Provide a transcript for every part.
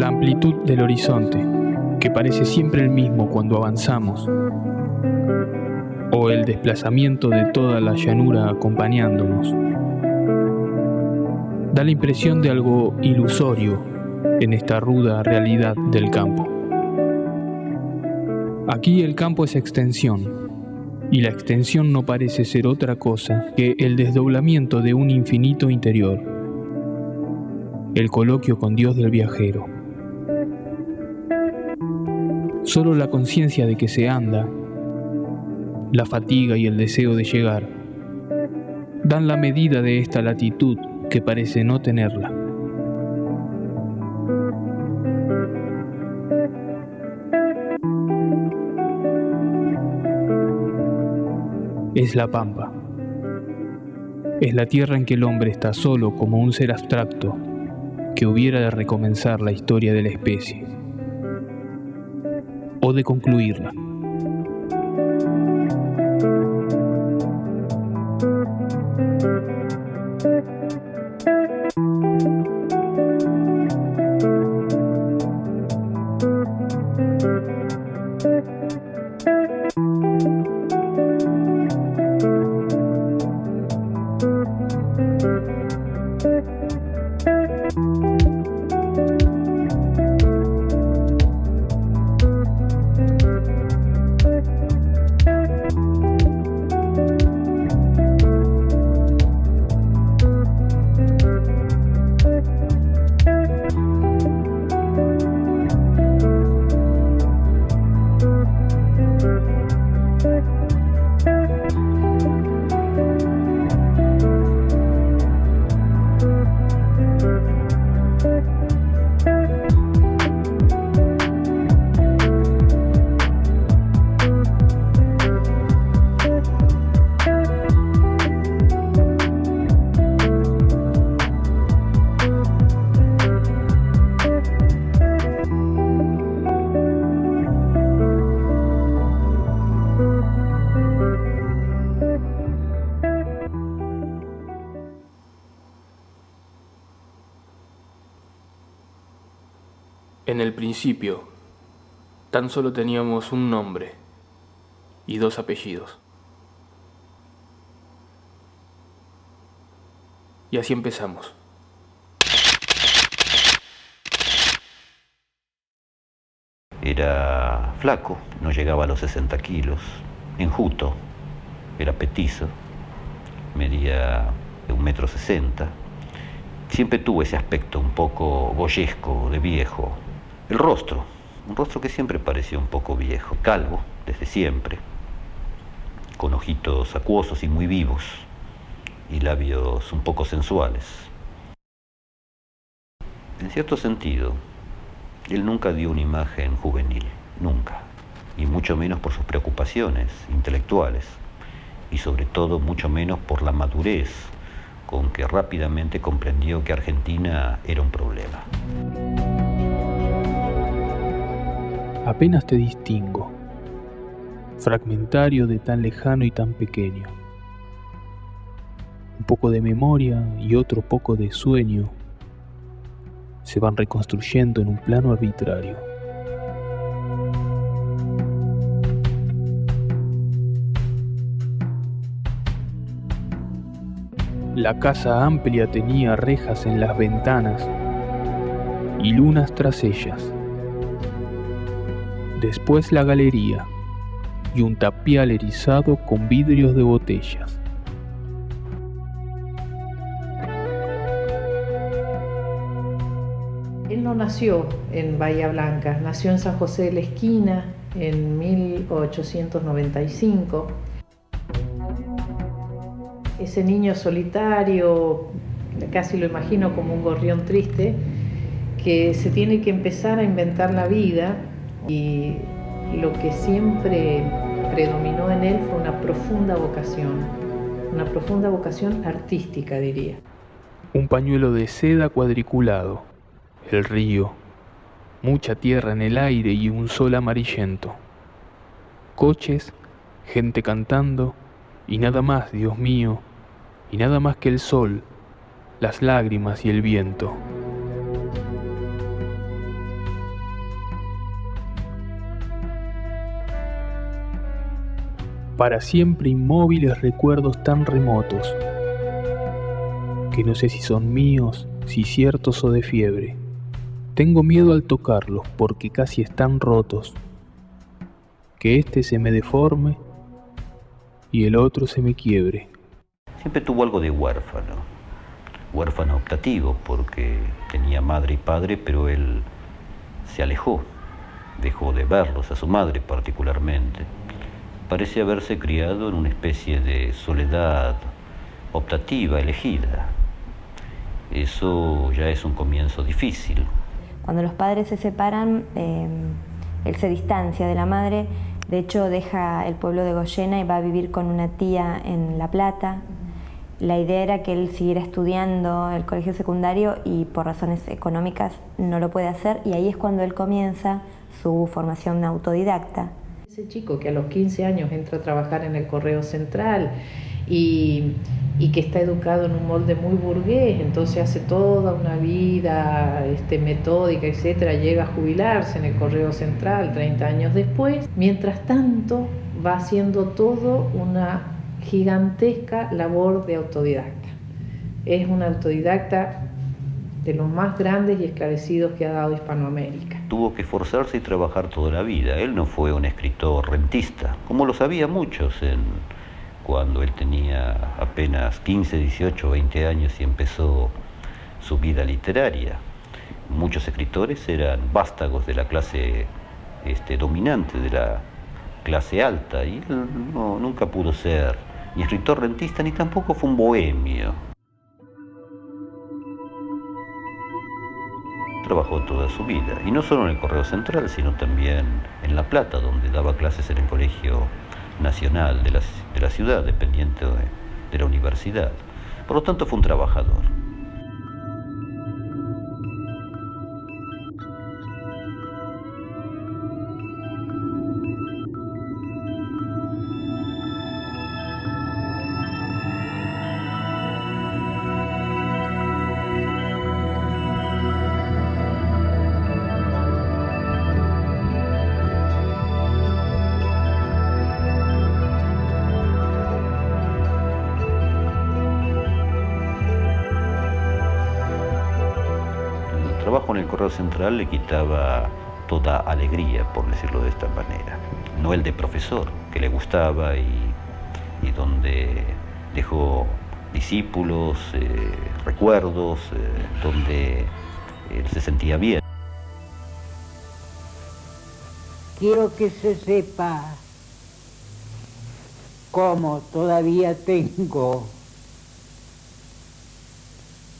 La amplitud del horizonte, que parece siempre el mismo cuando avanzamos, o el desplazamiento de toda la llanura acompañándonos, da la impresión de algo ilusorio en esta ruda realidad del campo. Aquí el campo es extensión, y la extensión no parece ser otra cosa que el desdoblamiento de un infinito interior, el coloquio con Dios del viajero. Solo la conciencia de que se anda, la fatiga y el deseo de llegar, dan la medida de esta latitud que parece no tenerla. Es la pampa. Es la tierra en que el hombre está solo como un ser abstracto que hubiera de recomenzar la historia de la especie o de concluirla. En el principio, tan solo teníamos un nombre y 2 apellidos. Y así empezamos. Era flaco, no llegaba a los 60 kilos, enjuto, era petizo, medía de 1,60 m. Siempre tuvo ese aspecto un poco goyesco, de viejo. El rostro, un rostro que siempre parecía un poco viejo, calvo desde siempre, con ojitos acuosos y muy vivos, y labios un poco sensuales. En cierto sentido, él nunca dio una imagen juvenil, nunca, y mucho menos por sus preocupaciones intelectuales, y sobre todo mucho menos por la madurez con que rápidamente comprendió que Argentina era un problema. Apenas te distingo, fragmentario de tan lejano y tan pequeño. Un poco de memoria y otro poco de sueño se van reconstruyendo en un plano arbitrario. La casa amplia tenía rejas en las ventanas y lunas tras ellas. Después la galería y un tapial erizado con vidrios de botellas. Él no nació en Bahía Blanca, nació en San José de la Esquina en 1895. Ese niño solitario, casi lo imagino como un gorrión triste, que se tiene que empezar a inventar la vida, y lo que siempre predominó en él fue una profunda vocación artística, diría. Un pañuelo de seda cuadriculado, el río, mucha tierra en el aire y un sol amarillento. Coches, gente cantando y nada más, Dios mío, y nada más que el sol, las lágrimas y el viento. para siempre inmóviles recuerdos tan remotos, que no sé si son míos, si ciertos o de fiebre. Tengo miedo al tocarlos porque casi están rotos, que este se me deforme y el otro se me quiebre. Siempre tuvo algo de huérfano optativo, porque tenía madre y padre, pero él se alejó, dejó de verlos, a su madre particularmente. Parece haberse criado en una especie de soledad optativa, elegida. Eso ya es un comienzo difícil. Cuando los padres se separan, él se distancia de la madre. De hecho, deja el pueblo de Goyena y va a vivir con una tía en La Plata. La idea era que él siguiera estudiando el colegio secundario y por razones económicas no lo puede hacer, y ahí es cuando él comienza su formación autodidacta. Ese chico que a los 15 años entra a trabajar en el Correo Central y que está educado en un molde muy burgués, entonces hace toda una vida metódica, etcétera, llega a jubilarse en el Correo Central 30 años después. Mientras tanto va haciendo todo una gigantesca labor de autodidacta. Es un autodidacta de los más grandes y esclarecidos que ha dado Hispanoamérica. Tuvo que esforzarse y trabajar toda la vida. Él no fue un escritor rentista, como lo sabía muchos cuando él tenía apenas 15, 18, 20 años y empezó su vida literaria. Muchos escritores eran vástagos de la clase dominante, de la clase alta, y él nunca pudo ser ni escritor rentista, ni tampoco fue un bohemio. Trabajó toda su vida, y no solo en el Correo Central, sino también en La Plata, donde daba clases en el Colegio Nacional de la ciudad, dependiente de la universidad. Por lo tanto, fue un trabajador. El trabajo en el Correo Central le quitaba toda alegría, por decirlo de esta manera. No el de profesor, que le gustaba y donde dejó discípulos, recuerdos, donde él se sentía bien. Quiero que se sepa cómo todavía tengo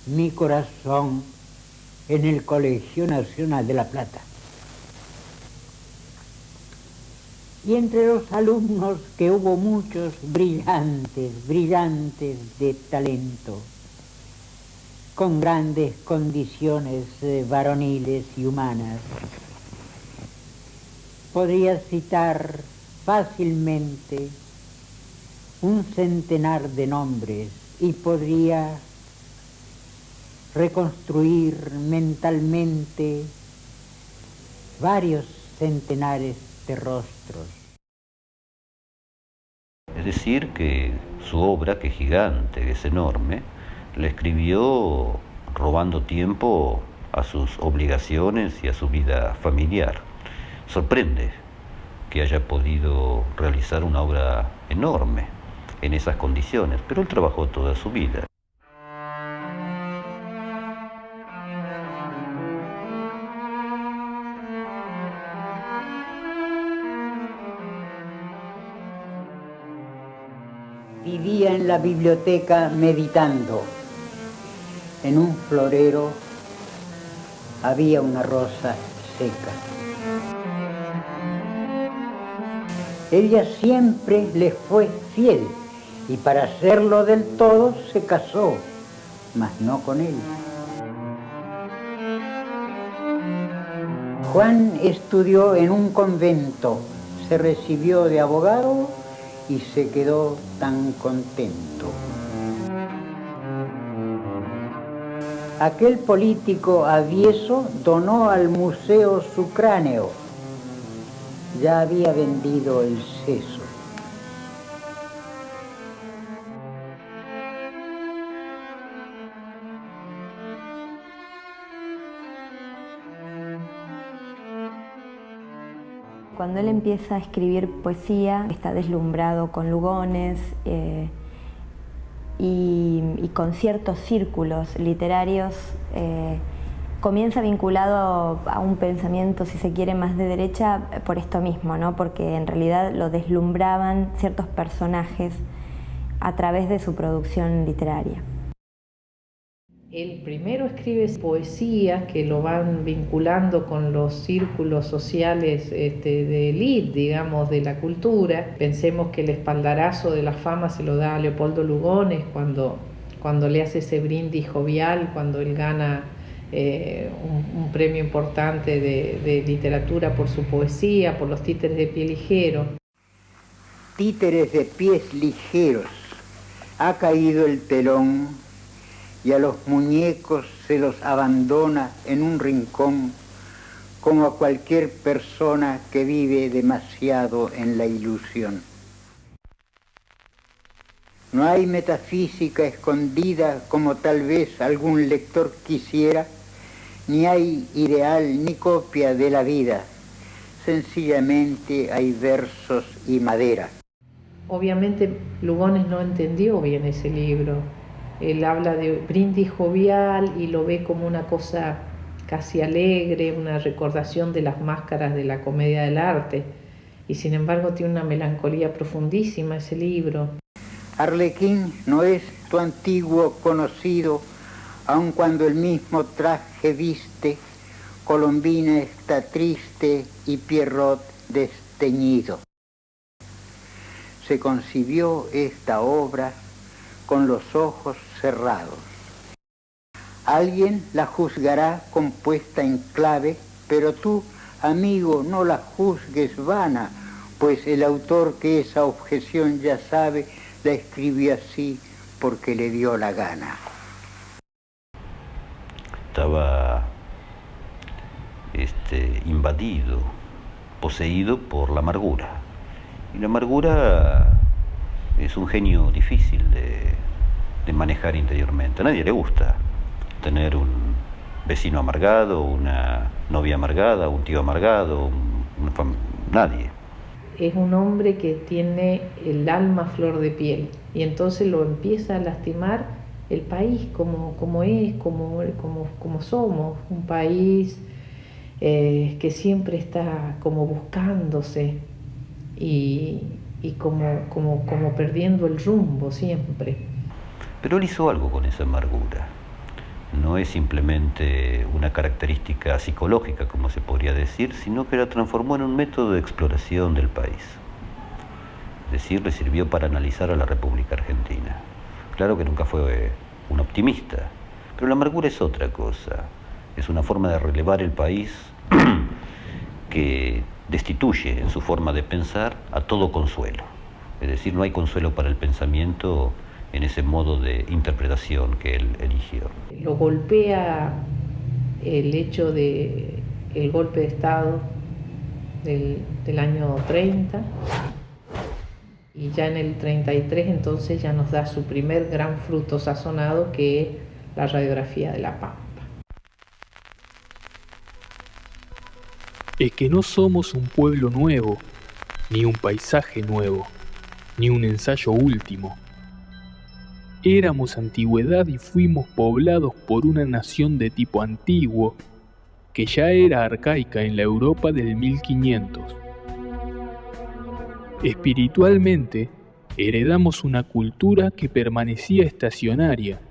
mi corazón en el Colegio Nacional de La Plata. Y entre los alumnos, que hubo muchos brillantes de talento, con grandes condiciones varoniles y humanas, podría citar fácilmente un centenar de nombres y podría reconstruir mentalmente varios centenares de rostros. Es decir, que su obra, que es gigante, que es enorme, la escribió robando tiempo a sus obligaciones y a su vida familiar. Sorprende que haya podido realizar una obra enorme en esas condiciones, pero él trabajó toda su vida. Vivía en la biblioteca meditando. En un florero había una rosa seca. Ella siempre le fue fiel y para hacerlo del todo se casó, mas no con él. Juan estudió en un convento, se recibió de abogado y se quedó tan contento. Aquel político avieso donó al museo su cráneo. Ya había vendido el seso. Cuando él empieza a escribir poesía, está deslumbrado con Lugones y con ciertos círculos literarios. Comienza vinculado a un pensamiento, si se quiere, más de derecha por esto mismo, ¿no? Porque en realidad lo deslumbraban ciertos personajes a través de su producción literaria. Él primero escribe poesía que lo van vinculando con los círculos sociales de élite, digamos, de la cultura. Pensemos que el espaldarazo de la fama se lo da a Leopoldo Lugones cuando le hace ese brindis jovial, cuando él gana un premio importante de literatura por su poesía, por los títeres de pie ligero. Títeres de pies ligeros, ha caído el telón y a los muñecos se los abandona en un rincón, como a cualquier persona que vive demasiado en la ilusión. No hay metafísica escondida como tal vez algún lector quisiera, ni hay ideal ni copia de la vida, sencillamente hay versos y madera. Obviamente Lugones no entendió bien ese libro. Él habla de brindis jovial y lo ve como una cosa casi alegre, una recordación de las máscaras de la comedia del arte. Y sin embargo tiene una melancolía profundísima ese libro. Arlequín no es tu antiguo conocido, aun cuando el mismo traje viste, Colombina está triste y Pierrot desteñido. Se concibió esta obra con los ojos cerrados. Alguien la juzgará compuesta en clave, pero tú, amigo, no la juzgues vana, pues el autor que esa objeción ya sabe, la escribió así porque le dio la gana. Estaba invadido, poseído por la amargura. Y la amargura es un genio difícil de manejar interiormente. A nadie le gusta tener un vecino amargado, una novia amargada, un tío amargado, nadie. Es un hombre que tiene el alma a flor de piel y entonces lo empieza a lastimar el país como somos, un país que siempre está como buscándose y como perdiendo el rumbo siempre. Pero él hizo algo con esa amargura. No es simplemente una característica psicológica, como se podría decir, sino que la transformó en un método de exploración del país. Es decir, le sirvió para analizar a la República Argentina. Claro que nunca fue un optimista, pero la amargura es otra cosa. Es una forma de relevar el país que destituye en su forma de pensar a todo consuelo. Es decir, no hay consuelo para el pensamiento en ese modo de interpretación que él eligió. Lo golpea el hecho del golpe de Estado del año 30 y ya en el 33 entonces ya nos da su primer gran fruto sazonado, que es la radiografía de la Pampa. Es que no somos un pueblo nuevo, ni un paisaje nuevo, ni un ensayo último. Éramos antigüedad y fuimos poblados por una nación de tipo antiguo, que ya era arcaica en la Europa del 1500. Espiritualmente, heredamos una cultura que permanecía estacionaria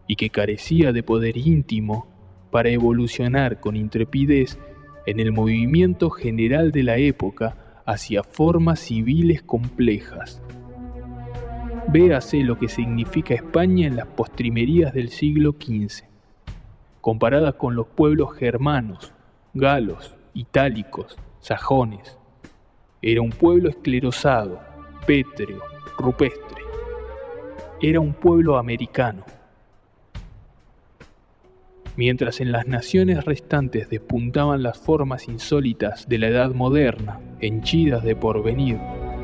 y que carecía de poder íntimo para evolucionar con intrepidez en el movimiento general de la época hacia formas civiles complejas. Véase lo que significa España en las postrimerías del siglo XV, comparada con los pueblos germanos, galos, itálicos, sajones. Era un pueblo esclerosado, pétreo, rupestre. Era un pueblo americano. Mientras en las naciones restantes despuntaban las formas insólitas de la edad moderna, henchidas de porvenir,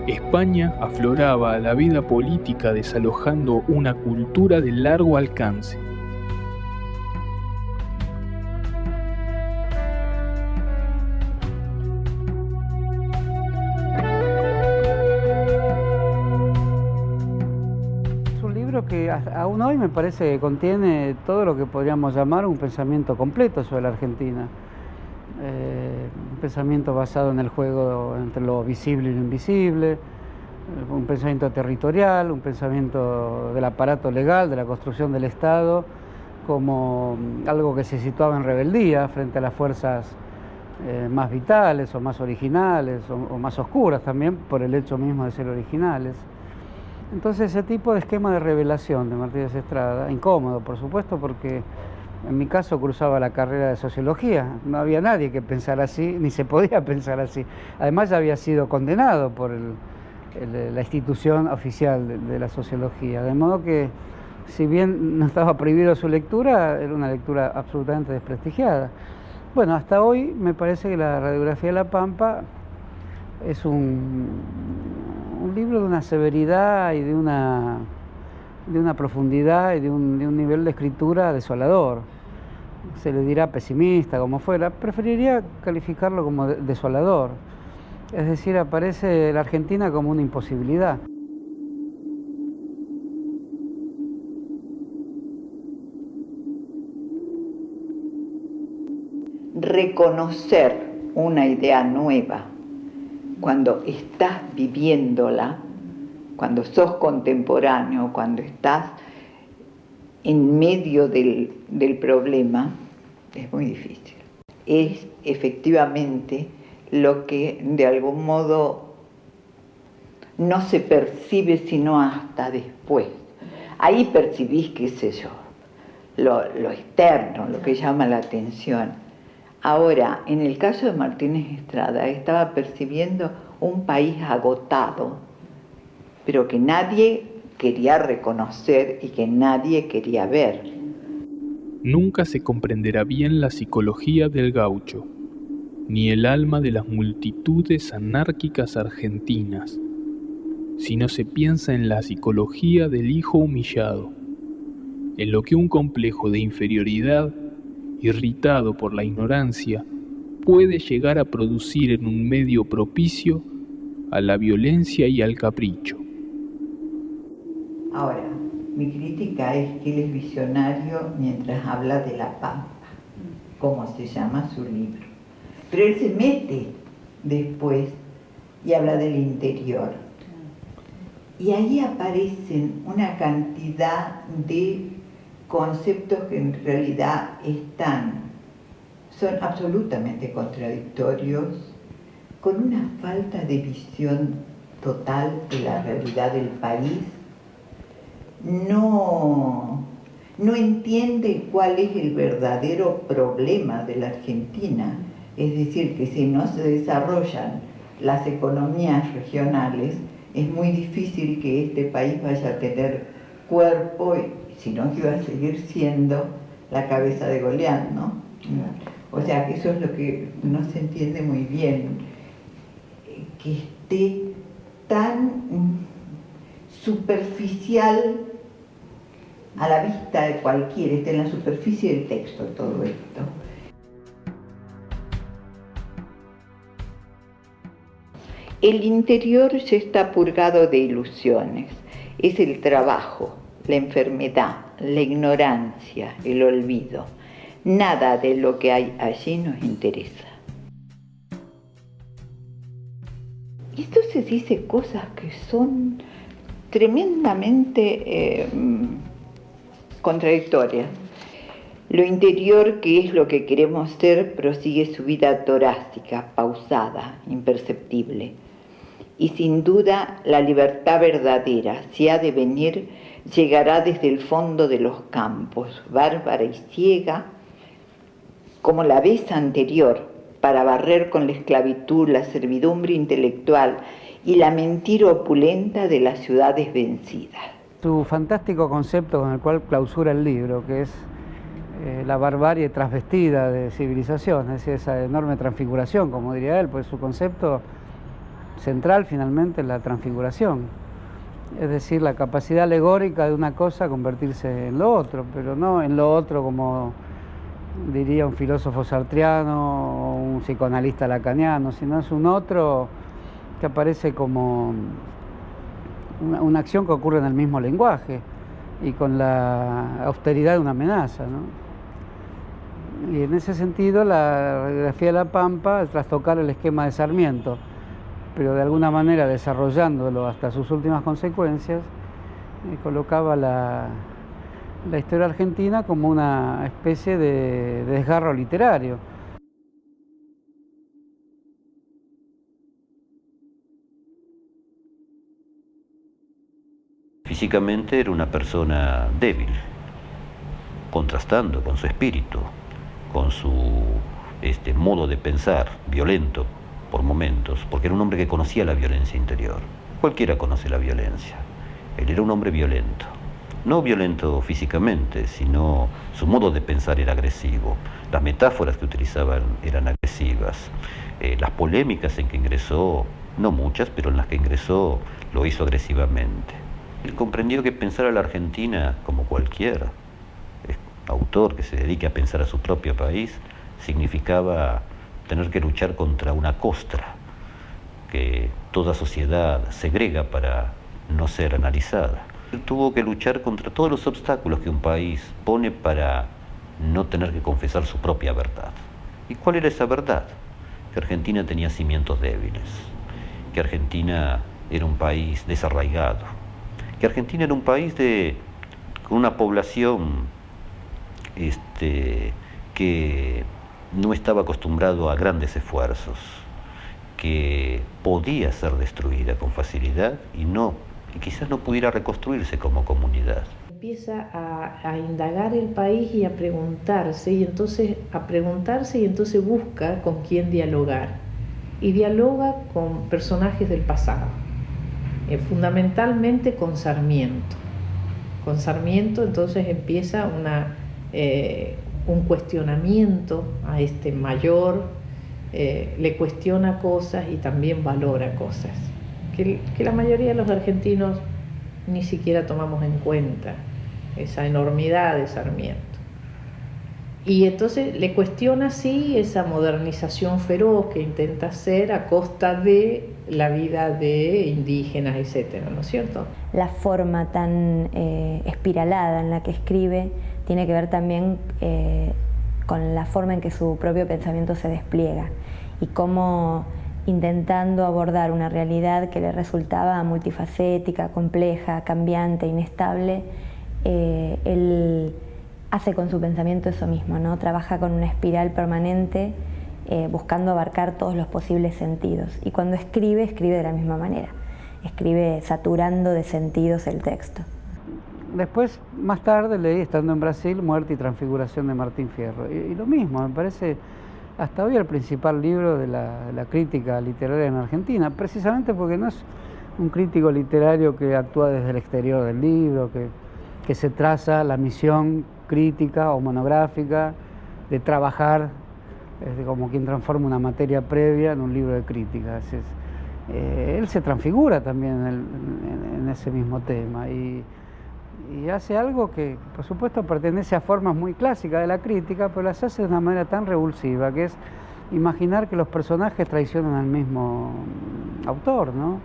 España afloraba a la vida política desalojando una cultura de largo alcance. que aún hoy me parece que contiene todo lo que podríamos llamar un pensamiento completo sobre la Argentina. Un pensamiento basado en el juego entre lo visible y lo invisible, un pensamiento territorial, un pensamiento del aparato legal, de la construcción del Estado, como algo que se situaba en rebeldía frente a las fuerzas más vitales o más originales o más oscuras también por el hecho mismo de ser originales. Entonces ese tipo de esquema de revelación de Martínez Estrada, incómodo por supuesto, porque en mi caso cruzaba la carrera de sociología, no había nadie que pensara así, ni se podía pensar así. Además ya había sido condenado por la institución oficial de la sociología, de modo que si bien no estaba prohibido su lectura, era una lectura absolutamente desprestigiada. Bueno, hasta hoy me parece que la radiografía de La Pampa es un libro de una severidad y de una profundidad y de un nivel de escritura desolador. Se le dirá pesimista, como fuera, preferiría calificarlo como desolador. Es decir, aparece la Argentina como una imposibilidad. Reconocer una idea nueva cuando estás viviéndola, cuando sos contemporáneo, cuando estás en medio del problema, es muy difícil. Es efectivamente lo que de algún modo no se percibe sino hasta después. Ahí percibís, qué sé yo, lo externo, lo que llama la atención. Ahora, en el caso de Martínez Estrada, estaba percibiendo un país agotado, pero que nadie quería reconocer y que nadie quería ver. Nunca se comprenderá bien la psicología del gaucho, ni el alma de las multitudes anárquicas argentinas, si no se piensa en la psicología del hijo humillado, en lo que un complejo de inferioridad, irritado por la ignorancia, puede llegar a producir en un medio propicio a la violencia y al capricho. Ahora, mi crítica es que él es visionario mientras habla de La Pampa, como se llama su libro. Pero él se mete después y habla del interior. Y ahí aparecen una cantidad de conceptos que en realidad son absolutamente contradictorios, con una falta de visión total de la realidad del país. No entiende cuál es el verdadero problema de la Argentina, es decir, que si no se desarrollan las economías regionales, es muy difícil que este país vaya a tener cuerpo, sino que va a seguir siendo la cabeza de Goliat, ¿no? O sea, que eso es lo que no se entiende muy bien, que esté tan superficial a la vista de cualquiera, esté en la superficie del texto todo esto. El interior ya está purgado de ilusiones, es el trabajo, la enfermedad, la ignorancia, el olvido. Nada de lo que hay allí nos interesa. Y entonces dice cosas que son tremendamente contradictorias. Lo interior, que es lo que queremos ser, prosigue su vida torácica, pausada, imperceptible. Y sin duda la libertad verdadera, si ha de venir, llegará desde el fondo de los campos, bárbara y ciega, como la vez anterior, para barrer con la esclavitud, la servidumbre intelectual y la mentira opulenta de las ciudades vencidas. Su fantástico concepto con el cual clausura el libro, que es la barbarie trasvestida de civilización, es decir, esa enorme transfiguración, como diría él, pues su concepto central finalmente es la transfiguración, es decir, la capacidad alegórica de una cosa convertirse en lo otro, pero no en lo otro como diría un filósofo sartreano o un psicoanalista lacaniano, sino es un otro que aparece como una acción que ocurre en el mismo lenguaje. y con la austeridad de una amenaza, ¿no? Y en ese sentido la radiografía de La Pampa, al trastocar el esquema de Sarmiento, pero de alguna manera desarrollándolo hasta sus últimas consecuencias, colocaba la historia argentina como una especie de desgarro literario. Físicamente era una persona débil, contrastando con su espíritu, con su modo de pensar, violento por momentos, porque era un hombre que conocía la violencia interior. Cualquiera conoce la violencia. Él era un hombre violento. No violento físicamente, sino su modo de pensar era agresivo. Las metáforas que utilizaban eran agresivas. Las polémicas en que ingresó, no muchas, pero en las que ingresó lo hizo agresivamente. Él comprendió que pensar a la Argentina, como cualquier autor que se dedique a pensar a su propio país, significaba tener que luchar contra una costra que toda sociedad segrega para no ser analizada. Él tuvo que luchar contra todos los obstáculos que un país pone para no tener que confesar su propia verdad. ¿Y cuál era esa verdad? Que Argentina tenía cimientos débiles, que Argentina era un país desarraigado, que Argentina era un país con una población que no estaba acostumbrado a grandes esfuerzos, que podía ser destruida con facilidad y quizás no pudiera reconstruirse como comunidad. Empieza a indagar el país y a preguntarse y entonces busca con quién dialogar. Y dialoga con personajes del pasado, fundamentalmente con Sarmiento. Con Sarmiento entonces empieza un cuestionamiento a este mayor, le cuestiona cosas y también valora cosas que la mayoría de los argentinos ni siquiera tomamos en cuenta, esa enormidad de Sarmiento. Y entonces le cuestiona, sí, esa modernización feroz que intenta hacer a costa de la vida de indígenas, etcétera, ¿no es cierto? La forma tan espiralada en la que escribe tiene que ver también con la forma en que su propio pensamiento se despliega y cómo, intentando abordar una realidad que le resultaba multifacética, compleja, cambiante, inestable, él hace con su pensamiento eso mismo, ¿no? Trabaja con una espiral permanente buscando abarcar todos los posibles sentidos. Y cuando escribe de la misma manera. Escribe saturando de sentidos el texto. Después, más tarde, leí, estando en Brasil, Muerte y Transfiguración de Martín Fierro. Y lo mismo, me parece hasta hoy el principal libro de la crítica literaria en Argentina, precisamente porque no es un crítico literario que actúa desde el exterior del libro, que se traza la misión crítica o monográfica de trabajar como quien transforma una materia previa en un libro de crítica. Él se transfigura también en ese mismo tema y hace algo que, por supuesto, pertenece a formas muy clásicas de la crítica, pero las hace de una manera tan revulsiva, que es imaginar que los personajes traicionan al mismo autor, ¿no?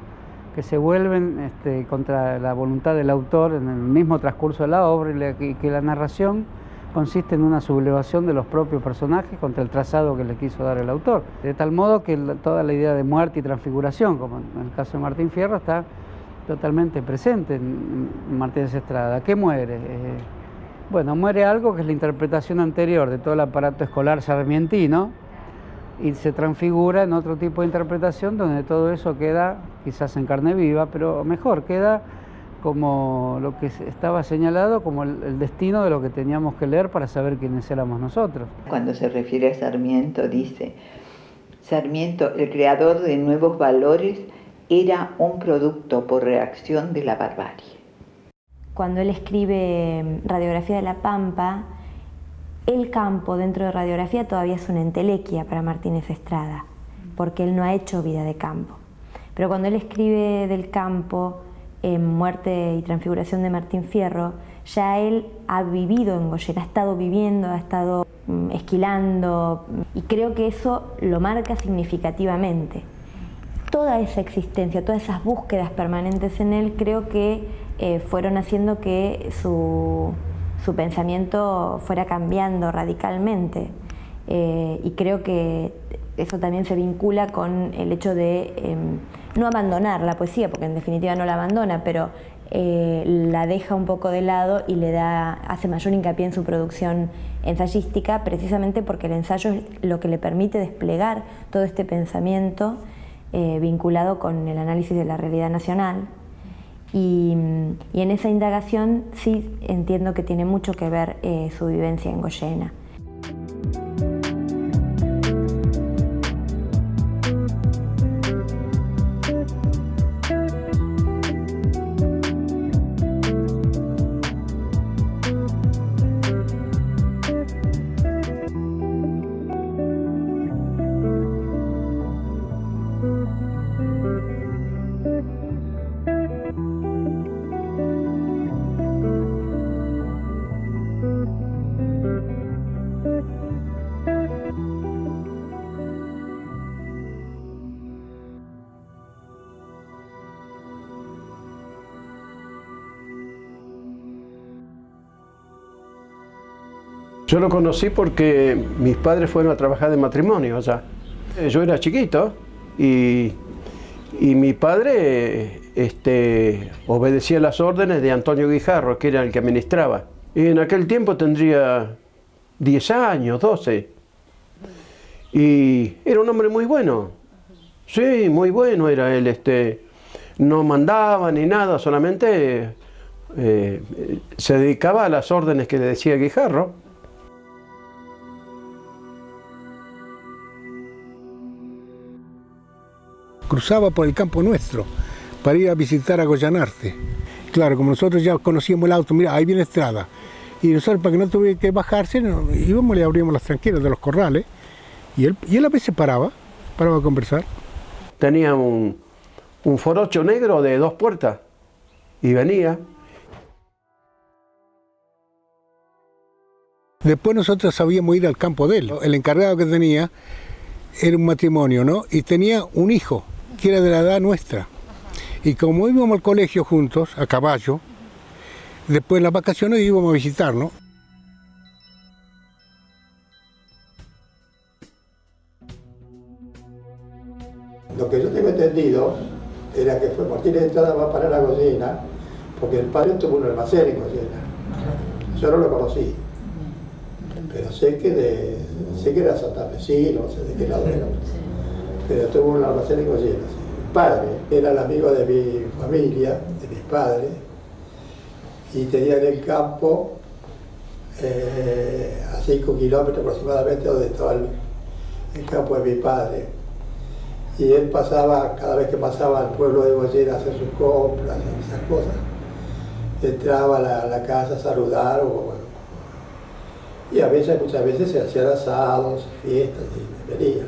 Que se vuelven contra la voluntad del autor en el mismo transcurso de la obra y que la narración consiste en una sublevación de los propios personajes contra el trazado que le quiso dar el autor. De tal modo que toda la idea de muerte y transfiguración, como en el caso de Martín Fierro, está totalmente presente en Martínez Estrada. ¿Qué muere? Bueno, muere algo que es la interpretación anterior de todo el aparato escolar sarmientino y se transfigura en otro tipo de interpretación donde todo eso queda quizás en carne viva, pero mejor, queda como lo que estaba señalado como el destino de lo que teníamos que leer para saber quiénes éramos nosotros. Cuando se refiere a Sarmiento dice, Sarmiento, el creador de nuevos valores, era un producto por reacción de la barbarie. Cuando él escribe Radiografía de La Pampa, el campo dentro de Radiografía todavía es una entelequia para Martínez Estrada, porque él no ha hecho vida de campo. Pero cuando él escribe del campo, en Muerte y Transfiguración de Martín Fierro, ya él ha vivido en Goyena, ha estado viviendo, ha estado esquilando, y creo que eso lo marca significativamente. Toda esa existencia, todas esas búsquedas permanentes en él, creo que fueron haciendo que su pensamiento fuera cambiando radicalmente. Y creo que eso también se vincula con el hecho de no abandonar la poesía, porque en definitiva no la abandona, pero la deja un poco de lado y hace mayor hincapié en su producción ensayística, precisamente porque el ensayo es lo que le permite desplegar todo este pensamiento vinculado con el análisis de la realidad nacional. Y en esa indagación sí entiendo que tiene mucho que ver su vivencia en Goyena. Yo lo conocí porque mis padres fueron a trabajar de matrimonio allá. Yo era chiquito y mi padre obedecía las órdenes de Antonio Guijarro, que era el que administraba. Y en aquel tiempo tendría 10 años, 12. Y era un hombre muy bueno. Sí, muy bueno era él. No mandaba ni nada, solamente se dedicaba a las órdenes que le decía Guijarro. Cruzaba por el campo nuestro para ir a visitar a Goyanarte. Claro, como nosotros ya conocíamos el auto, mira, ahí viene Estrada. Y nosotros, para que no tuviera que bajarse, íbamos y le abríamos las tranqueras de los corrales. Y él a veces paraba a conversar. Tenía un forocho negro de 2 puertas y venía. Después nosotros sabíamos ir al campo de él. El encargado que tenía era un matrimonio, ¿no? Y tenía un hijo que era de la edad nuestra. Y como íbamos al colegio juntos, a caballo, después en las vacaciones íbamos a visitar, ¿no? Lo que yo tengo entendido era que fue Martínez de Estrada va a parar a Goyena, porque el padre tuvo un almacén en Goyena. Yo no lo conocí, pero sé que era santafesino, no sé de qué lado era, pero tuvo un almacén en Goyena. Sí. El padre era el amigo de mi familia, de mis padres, y tenía en el campo a 5 kilómetros aproximadamente donde estaba el campo de mi padre. Y él pasaba, cada vez que pasaba al pueblo de Goyena a hacer sus compras y esas cosas, entraba a la casa a saludar, y muchas veces se hacían asados, fiestas, y venía.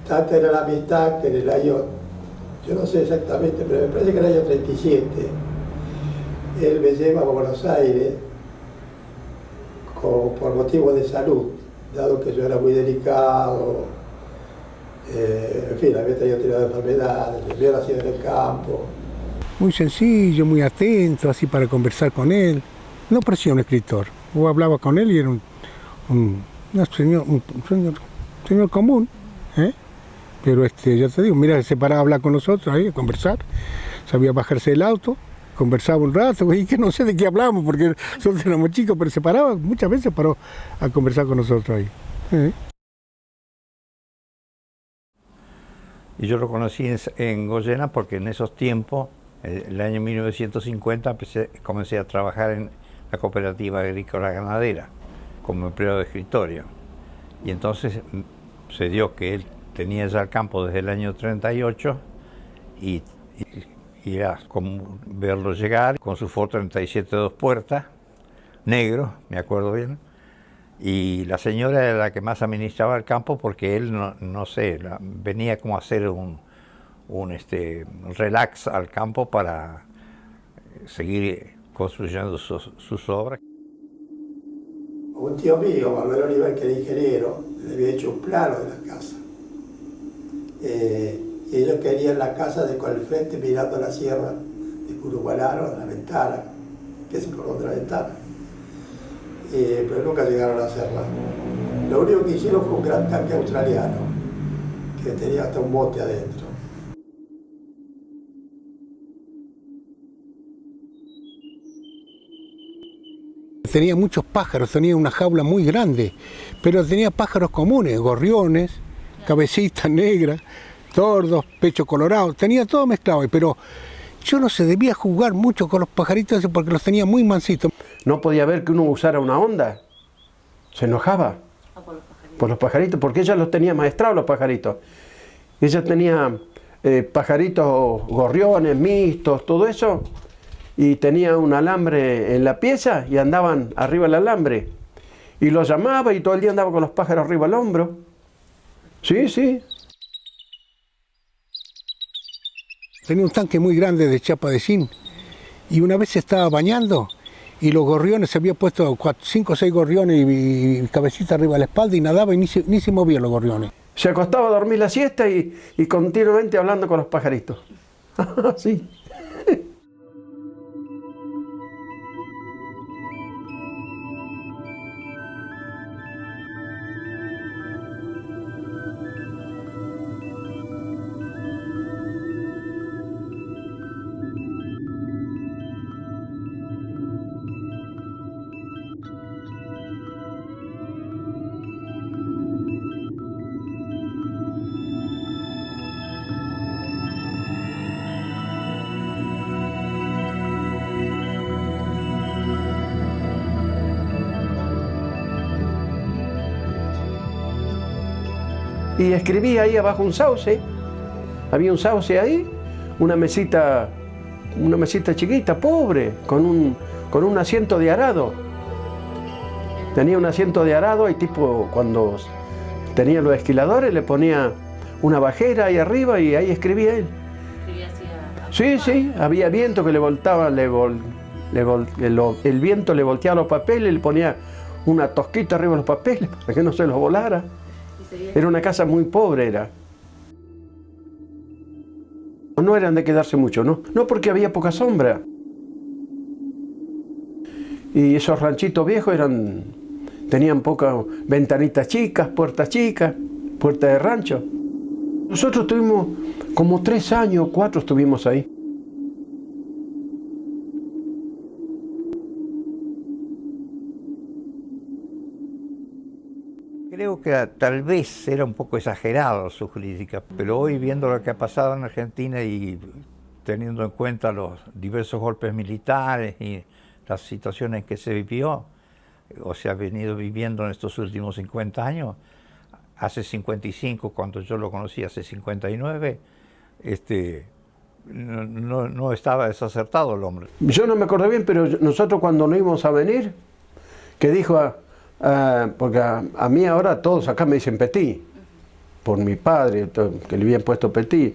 Tanta era la amistad que en el año, yo no sé exactamente, pero me parece que en el año 37, él me lleva a Buenos Aires por motivos de salud, dado que yo era muy delicado, en fin, había tenido enfermedades, había nacido en el campo. Muy sencillo, muy atento, así para conversar con él. No parecía un escritor. Vos hablabas con él y era un señor común, ¿eh? Pero ya te digo, mira, se paraba a hablar con nosotros ahí, a conversar. Sabía bajarse del auto, conversaba un rato, y que no sé de qué hablábamos, porque nosotros éramos chicos, pero se paraba, muchas veces paró a conversar con nosotros ahí. Y yo lo conocí en Goyena porque en esos tiempos, el año 1950, comencé a trabajar en la Cooperativa Agrícola Ganadera como empleado de escritorio. Y entonces se dio que él tenía ya el campo desde el año 38 y era como verlo llegar con su Ford 37 2 puertas, negro, me acuerdo bien. Y la señora era la que más administraba el campo porque él, no sé, venía como a hacer un relax al campo para seguir construyendo sus obras. Un tío mío, Manuel Oliver, que era ingeniero, le había hecho un plano de la casa. Y ellos querían la casa con el frente mirando la sierra después lo igualaron a la ventana, que es el cordón de la ventana. Pero nunca llegaron a hacerla. Lo único que hicieron fue un gran tanque australiano, que tenía hasta un bote adentro. Tenía muchos pájaros, tenía una jaula muy grande, pero tenía pájaros comunes, gorriones, cabecitas negras, tordos, pecho colorado, tenía todo mezclado, pero yo no sé, debía jugar mucho con los pajaritos porque los tenía muy mansitos. No podía ver que uno usara una onda, se enojaba por los pajaritos, porque ella los tenía maestrados los pajaritos. Ella tenía pajaritos gorriones, mixtos, todo eso, y tenía un alambre en la pieza y andaban arriba del alambre. Y los llamaba y todo el día andaba con los pájaros arriba al hombro. Sí, sí. Tenía un tanque muy grande de chapa de zinc y una vez se estaba bañando y los gorriones, se había puesto 5 o 6 gorriones y cabecita arriba de la espalda y nadaba y ni se movían los gorriones. Se acostaba a dormir la siesta y continuamente hablando con los pajaritos. Sí. Y escribí ahí abajo un sauce, había un sauce ahí, una mesita chiquita, pobre, con un asiento de arado. Tenía un asiento de arado y tipo cuando tenía los esquiladores le ponía una bajera ahí arriba y ahí escribía él. Sí, sí, había viento que le voltaba, el viento le volteaba los papeles, le ponía una tosquita arriba de los papeles para que no se los volara. Era una casa muy pobre, era. No eran de quedarse mucho, ¿no? No, porque había poca sombra. Y esos ranchitos viejos tenían pocas ventanitas chicas, puertas de rancho. Nosotros tuvimos como 3 años, 4 estuvimos ahí. Creo que tal vez era un poco exagerado su crítica, pero hoy viendo lo que ha pasado en Argentina y teniendo en cuenta los diversos golpes militares y las situaciones que se vivió, o se ha venido viviendo en estos últimos 50 años, hace 55, cuando yo lo conocí hace 59, no estaba desacertado el hombre. Yo no me acuerdo bien, pero nosotros cuando nos íbamos a venir, que dijo... porque a mí ahora todos acá me dicen Petit, por mi padre, que le habían puesto Petit.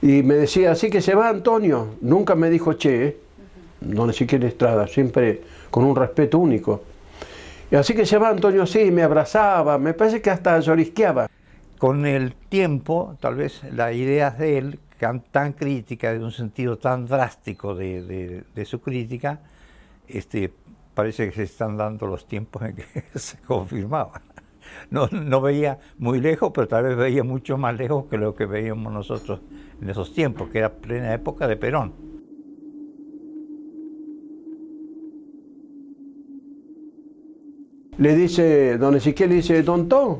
Y me decía, así que se va Antonio. Nunca me dijo che, no siquiera Estrada, siempre con un respeto único. Y así que se va Antonio, sí, me abrazaba, me parece que hasta llorisqueaba. Con el tiempo, tal vez las ideas de él, tan críticas, de un sentido tan drástico de su crítica, parece que se están dando los tiempos en que se confirmaba. No veía muy lejos, pero tal vez veía mucho más lejos que lo que veíamos nosotros en esos tiempos, que era plena época de Perón. Le dice, don Ezequiel, le dice, don Tom,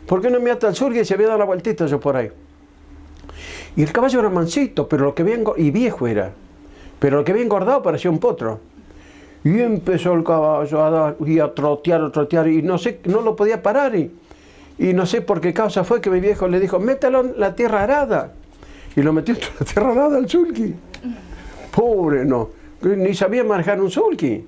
¿por qué no me ata al sur? Que se había dado la vueltita yo por ahí. Y el caballo era mansito, pero lo que había y viejo era, pero lo que había engordado parecía un potro. Y empezó el caballo a dar y a trotear, y no sé, no lo podía parar. Y no sé por qué causa fue que mi viejo le dijo, métalo en la tierra arada. Y lo metió en la tierra arada al sulky. Pobre, no, ni sabía manejar un sulky.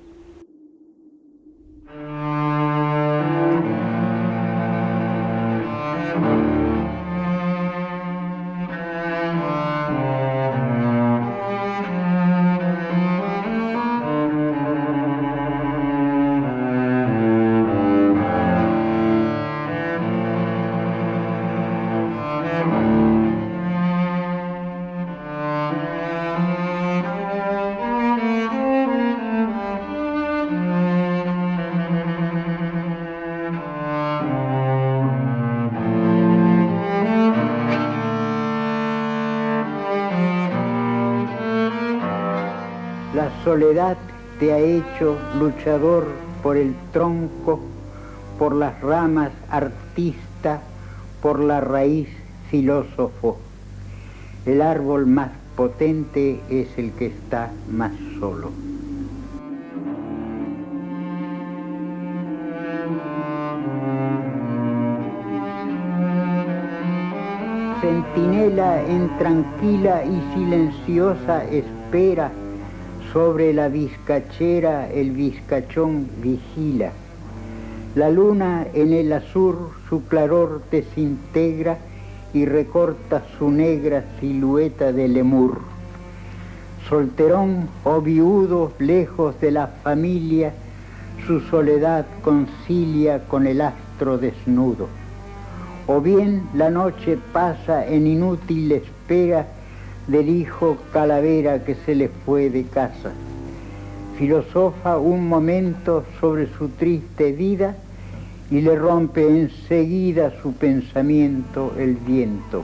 soledad te ha hecho luchador por el tronco, por las ramas artista, por la raíz filósofo. El árbol más potente es el que está más solo. Centinela en tranquila y silenciosa espera, sobre la vizcachera el vizcachón vigila. La luna en el azur su claror desintegra y recorta su negra silueta de lemur. Solterón o viudo lejos de la familia, su soledad concilia con el astro desnudo. O bien la noche pasa en inútil espera del hijo calavera que se le fue de casa. Filosofa un momento sobre su triste vida y le rompe enseguida su pensamiento el viento.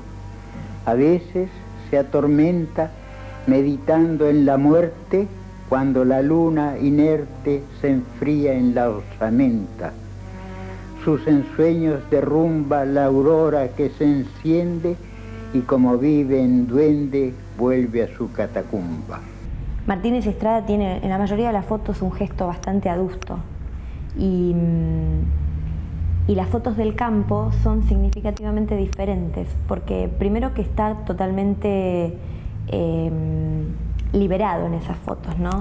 A veces se atormenta meditando en la muerte cuando la luna inerte se enfría en la osamenta. Sus ensueños derrumba la aurora que se enciende y como vive en duende vuelve a su catacumba. Martínez Estrada tiene en la mayoría de las fotos un gesto bastante adusto y las fotos del campo son significativamente diferentes porque primero que está totalmente liberado en esas fotos, ¿no?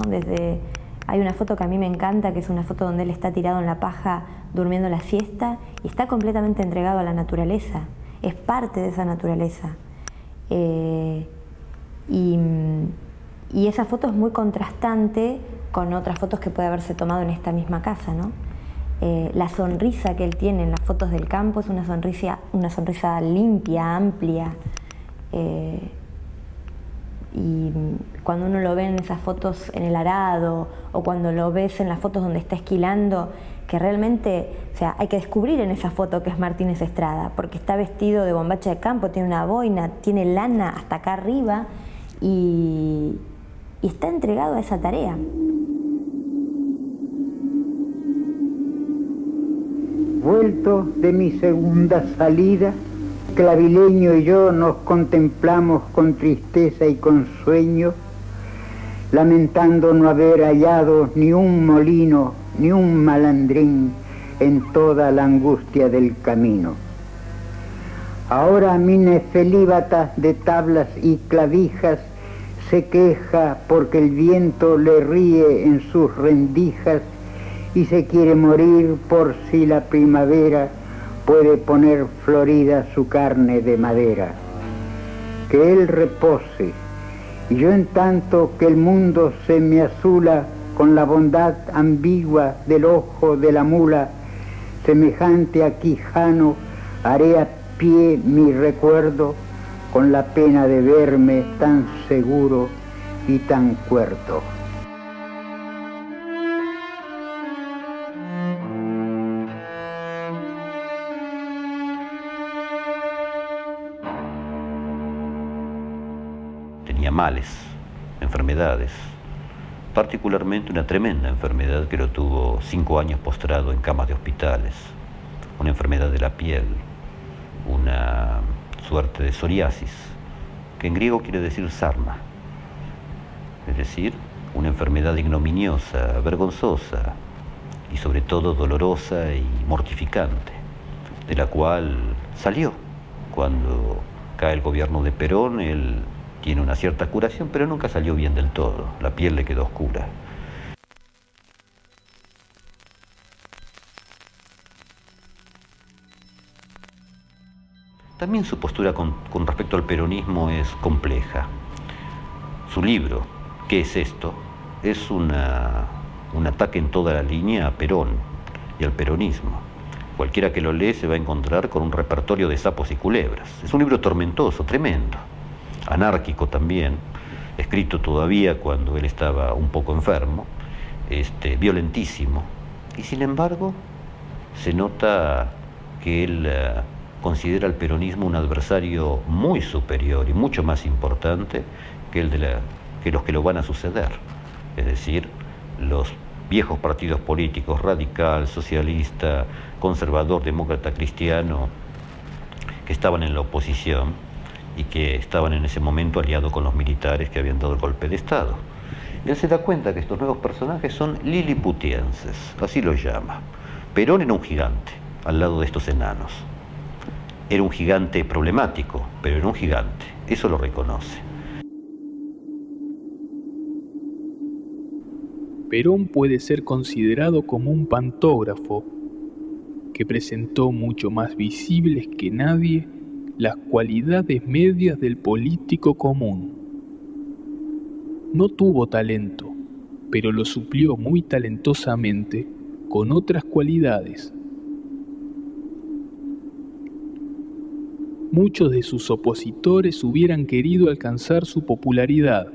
Hay una foto que a mí me encanta, que es una foto donde él está tirado en la paja durmiendo la siesta y está completamente entregado a la naturaleza, es parte de esa naturaleza. Y esa foto es muy contrastante con otras fotos que puede haberse tomado en esta misma casa, ¿no? La sonrisa que él tiene en las fotos del campo es una sonrisa limpia, amplia. Y cuando uno lo ve en esas fotos en el arado o cuando lo ves en las fotos donde está esquilando, que realmente, o sea, hay que descubrir en esa foto que es Martínez Estrada, porque está vestido de bombacha de campo, tiene una boina, tiene lana hasta acá arriba y está entregado a esa tarea. Vuelto de mi segunda salida, Clavileño y yo nos contemplamos con tristeza y con sueño, lamentando no haber hallado ni un molino, ni un malandrín en toda la angustia del camino. Ahora mi nefelíbata de tablas y clavijas se queja porque el viento le ríe en sus rendijas y se quiere morir por si la primavera puede poner florida su carne de madera. Que él repose, y yo en tanto que el mundo se me azula con la bondad ambigua del ojo de la mula, semejante a Quijano, haré a pie mi recuerdo con la pena de verme tan seguro y tan cuerdo. Tenía males, enfermedades, particularmente una tremenda enfermedad que lo tuvo 5 años postrado en camas de hospitales, una enfermedad de la piel, una suerte de psoriasis, que en griego quiere decir sarna, es decir, una enfermedad ignominiosa, vergonzosa y sobre todo dolorosa y mortificante, de la cual salió. Cuando cae el gobierno de Perón, él tiene una cierta curación, pero nunca salió bien del todo, la piel le quedó oscura. También su postura con respecto al peronismo es compleja. Su libro, ¿Qué es esto?, es un ataque en toda la línea a Perón y al peronismo. Cualquiera que lo lee se va a encontrar con un repertorio de sapos y culebras. Es un libro tormentoso, tremendo, anárquico también, escrito todavía cuando él estaba un poco enfermo, violentísimo. Y sin embargo, se nota que él considera al peronismo un adversario muy superior y mucho más importante que los que lo van a suceder. es decir, los viejos partidos políticos, radical, socialista, conservador, demócrata, cristiano, que estaban en la oposición y que estaban en ese momento aliados con los militares que habían dado el golpe de Estado. Y él se da cuenta que estos nuevos personajes son liliputienses, así los llama. Perón era un gigante al lado de estos enanos. Era un gigante problemático, pero era un gigante, eso lo reconoce. Perón puede ser considerado como un pantógrafo que presentó mucho más visibles que nadie las cualidades medias del político común. No tuvo talento, pero lo suplió muy talentosamente con otras cualidades. Muchos de sus opositores hubieran querido alcanzar su popularidad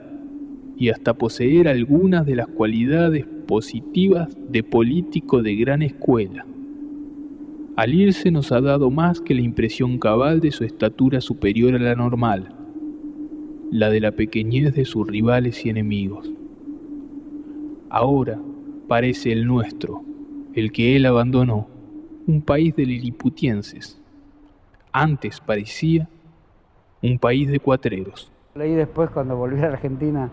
y hasta poseer algunas de las cualidades positivas de político de gran escuela. Al irse nos ha dado más que la impresión cabal de su estatura superior a la normal, la de la pequeñez de sus rivales y enemigos. Ahora parece el nuestro, el que él abandonó, un país de liliputienses. Antes parecía un país de cuatreros. Leí después, cuando volví a la Argentina,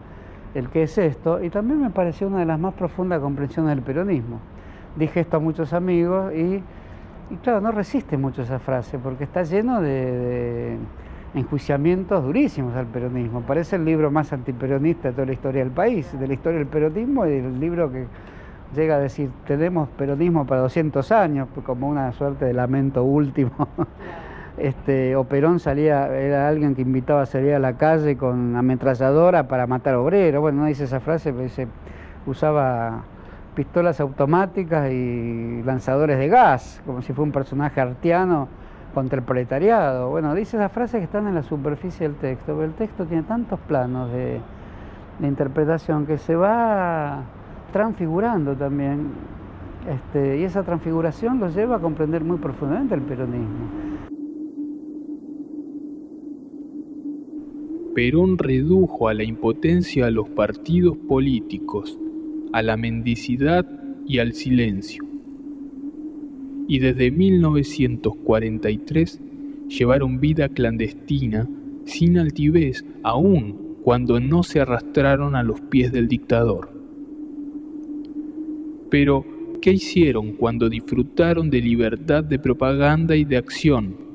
el qué es esto, y también me pareció una de las más profundas comprensiones del peronismo. Dije esto a muchos amigos y claro, no resiste mucho esa frase, porque está lleno de enjuiciamientos durísimos al peronismo. Parece el libro más antiperonista de toda la historia del país, de la historia del peronismo, y el libro que llega a decir, tenemos peronismo para 200 años, como una suerte de lamento último. O Perón era alguien que invitaba a salir a la calle con ametralladora para matar obreros. Bueno, no dice esa frase, pero usaba pistolas automáticas y lanzadores de gas, como si fuera un personaje artiano contra el proletariado. Bueno, dice esas frases que están en la superficie del texto, pero el texto tiene tantos planos de interpretación que se va transfigurando también, y esa transfiguración lo lleva a comprender muy profundamente el peronismo. Perón redujo a la impotencia a los partidos políticos, a la mendicidad y al silencio. Y desde 1943 llevaron vida clandestina, sin altivez, aun cuando no se arrastraron a los pies del dictador. Pero, ¿qué hicieron cuando disfrutaron de libertad de propaganda y de acción?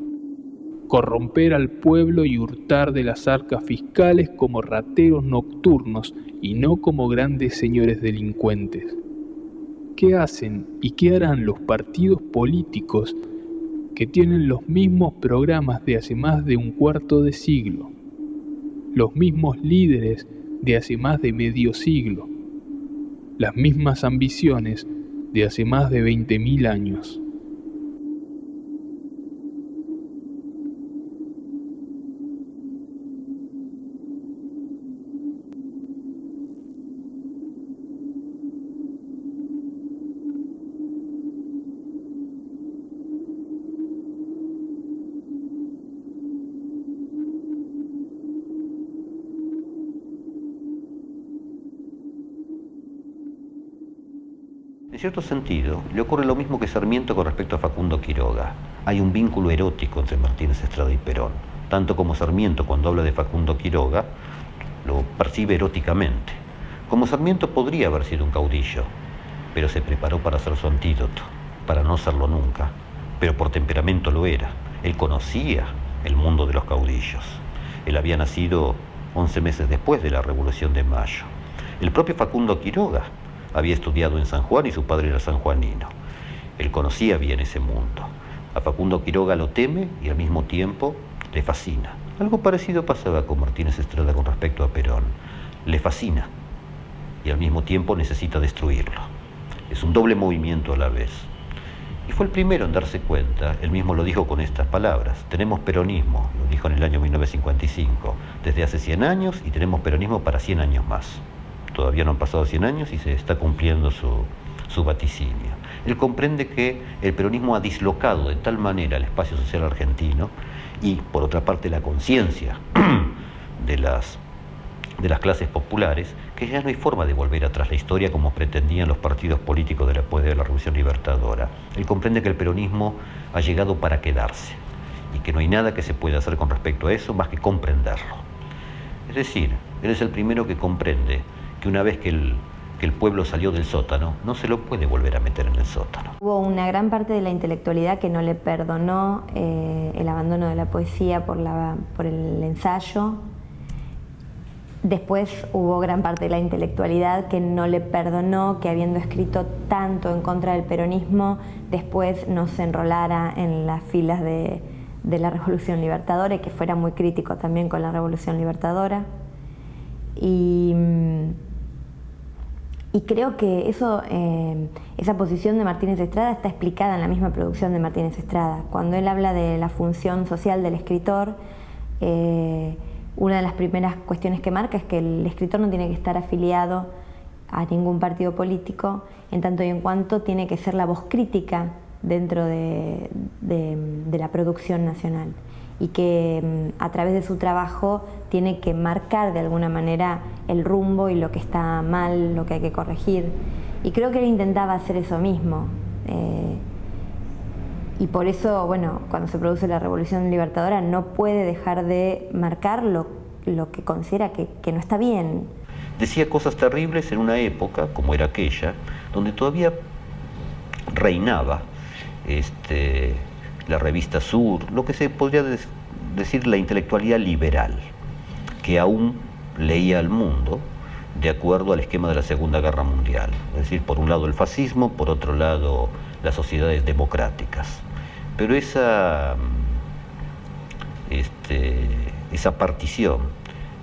Corromper al pueblo y hurtar de las arcas fiscales como rateros nocturnos y no como grandes señores delincuentes. ¿Qué hacen y qué harán los partidos políticos que tienen los mismos programas de hace más de un cuarto de siglo, los mismos líderes de hace más de medio siglo, las mismas ambiciones de hace más de 20.000 años? En cierto sentido, le ocurre lo mismo que Sarmiento con respecto a Facundo Quiroga. Hay un vínculo erótico entre Martínez Estrada y Perón, tanto como Sarmiento, cuando habla de Facundo Quiroga, lo percibe eróticamente. Como Sarmiento podría haber sido un caudillo, pero se preparó para ser su antídoto, para no serlo nunca, pero por temperamento lo era. Él conocía el mundo de los caudillos. Él había nacido 11 meses después de la Revolución de Mayo. El propio Facundo Quiroga había estudiado en San Juan y su padre era sanjuanino. Él conocía bien ese mundo. A Facundo Quiroga lo teme y al mismo tiempo le fascina. Algo parecido pasaba con Martínez Estrada con respecto a Perón. Le fascina y al mismo tiempo necesita destruirlo. Es un doble movimiento a la vez. Y fue el primero en darse cuenta, él mismo lo dijo con estas palabras: tenemos peronismo, lo dijo en el año 1955, desde hace 100 años, y tenemos peronismo para 100 años más. Todavía no han pasado 100 años y se está cumpliendo su vaticinio. Él comprende que el peronismo ha dislocado de tal manera el espacio social argentino y, por otra parte, la conciencia de las de las clases populares, que ya no hay forma de volver atrás la historia como pretendían los partidos políticos después de la Revolución Libertadora. Él comprende que el peronismo ha llegado para quedarse y que no hay nada que se pueda hacer con respecto a eso más que comprenderlo. Es decir, él es el primero que comprende que una vez que el pueblo salió del sótano, no se lo puede volver a meter en el sótano. Hubo una gran parte de la intelectualidad que no le perdonó el abandono de la poesía por el ensayo. Después hubo gran parte de la intelectualidad que no le perdonó que, habiendo escrito tanto en contra del peronismo, después no se enrolara en las filas de la Revolución Libertadora y que fuera muy crítico también con la Revolución Libertadora. Y creo que esa posición de Martínez Estrada está explicada en la misma producción de Martínez Estrada. Cuando él habla de la función social del escritor, una de las primeras cuestiones que marca es que el escritor no tiene que estar afiliado a ningún partido político, en tanto y en cuanto tiene que ser la voz crítica dentro de la producción nacional, y que a través de su trabajo tiene que marcar de alguna manera el rumbo y lo que está mal, lo que hay que corregir. Y creo que él intentaba hacer eso mismo. Y por eso, bueno, cuando se produce la Revolución Libertadora no puede dejar de marcar lo que considera que no está bien. Decía cosas terribles en una época, como era aquella, donde todavía reinaba la revista Sur, lo que se podría decir la intelectualidad liberal, que aún leía al mundo de acuerdo al esquema de la Segunda Guerra Mundial. Es decir, por un lado el fascismo, por otro lado las sociedades democráticas. Pero esa partición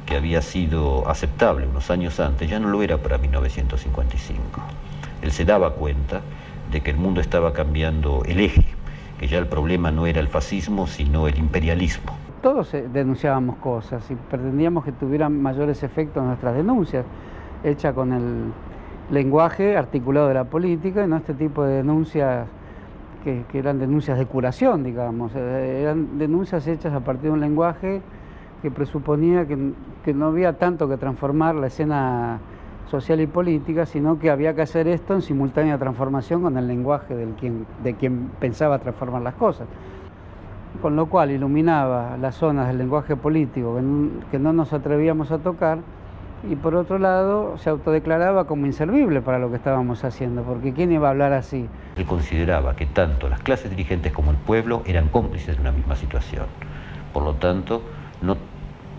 que había sido aceptable unos años antes ya no lo era para 1955. Él se daba cuenta de que el mundo estaba cambiando el eje, que ya el problema no era el fascismo, sino el imperialismo. Todos denunciábamos cosas y pretendíamos que tuvieran mayores efectos nuestras denuncias, hechas con el lenguaje articulado de la política, y no este tipo de denuncias que eran denuncias de curación, digamos. Eran denuncias hechas a partir de un lenguaje que presuponía que no había tanto que transformar la escena social y política, sino que había que hacer esto en simultánea transformación con el lenguaje de quien pensaba transformar las cosas. Con lo cual iluminaba las zonas del lenguaje político que no nos atrevíamos a tocar, y por otro lado se autodeclaraba como inservible para lo que estábamos haciendo, porque ¿quién iba a hablar así? Él consideraba que tanto las clases dirigentes como el pueblo eran cómplices de una misma situación. Por lo tanto,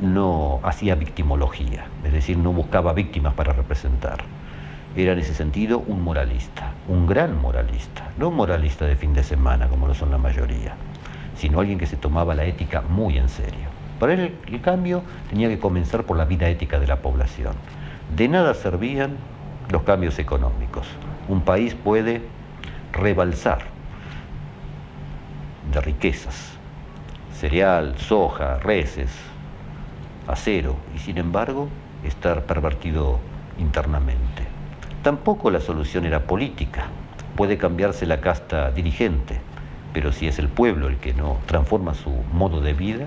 no hacía victimología, es decir, no buscaba víctimas para representar. Era en ese sentido un moralista, un gran moralista, no un moralista de fin de semana como lo son la mayoría, sino alguien que se tomaba la ética muy en serio. Para él el cambio tenía que comenzar por la vida ética de la población. De nada servían los cambios económicos. Un país puede rebalsar de riquezas, cereal, soja, reses, acero, y sin embargo estar pervertido internamente. Tampoco la solución era política. Puede cambiarse la casta dirigente, pero si es el pueblo el que no transforma su modo de vida,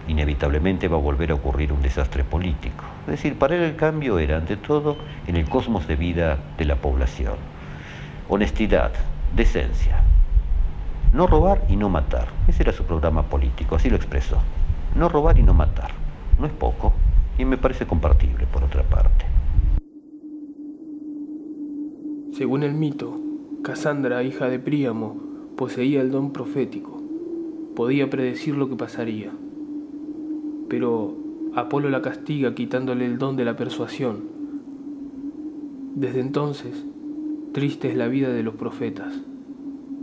inevitablemente va a volver a ocurrir un desastre político. Es decir, para él el cambio era, ante todo, en el cosmos de vida de la población. Honestidad, decencia, no robar y no matar. Ese era su programa político, así lo expresó. No robar y no matar. No es poco, y me parece compartible, por otra parte. Según el mito, Casandra, hija de Príamo, poseía el don profético. Podía predecir lo que pasaría. Pero Apolo la castiga quitándole el don de la persuasión. Desde entonces, triste es la vida de los profetas,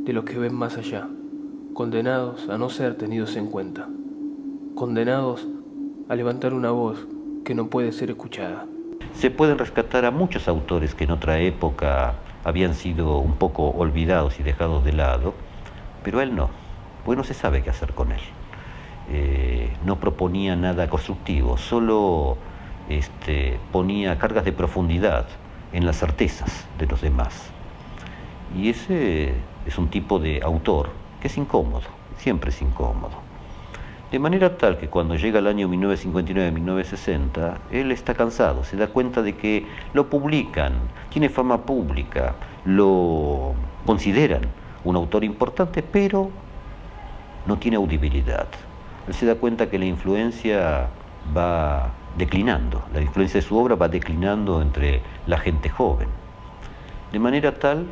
de los que ven más allá, condenados a no ser tenidos en cuenta, condenados a levantar una voz que no puede ser escuchada. Se pueden rescatar a muchos autores que en otra época habían sido un poco olvidados y dejados de lado, pero él no, porque no se sabe qué hacer con él. No proponía nada constructivo, solo ponía cargas de profundidad en las certezas de los demás. Y ese es un tipo de autor que es incómodo, siempre es incómodo. De manera tal que cuando llega el año 1959-1960, él está cansado, se da cuenta de que lo publican, tiene fama pública, lo consideran un autor importante, pero no tiene audibilidad. Él se da cuenta que la influencia va declinando, la influencia de su obra va declinando entre la gente joven. De manera tal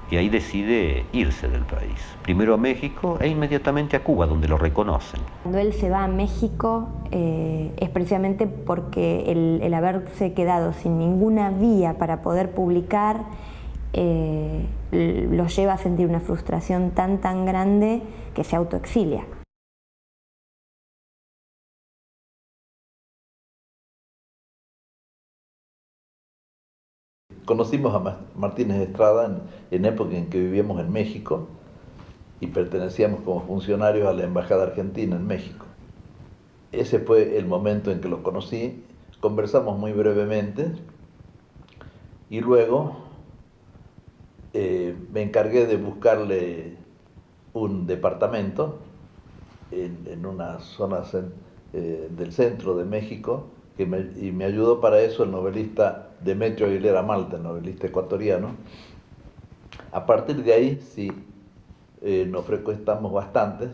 que ahí decide irse del país, primero a México e inmediatamente a Cuba, donde lo reconocen. Cuando él se va a México es precisamente porque el haberse quedado sin ninguna vía para poder publicar lo lleva a sentir una frustración tan grande que se autoexilia. Conocimos a Martínez Estrada en época en que vivíamos en México y pertenecíamos como funcionarios a la Embajada Argentina en México. Ese fue el momento en que lo conocí, conversamos muy brevemente y luego me encargué de buscarle un departamento en unas zonas del centro de México y me ayudó para eso el novelista Demetrio Aguilera Malta, el novelista ecuatoriano. A partir de ahí sí nos frecuentamos bastante,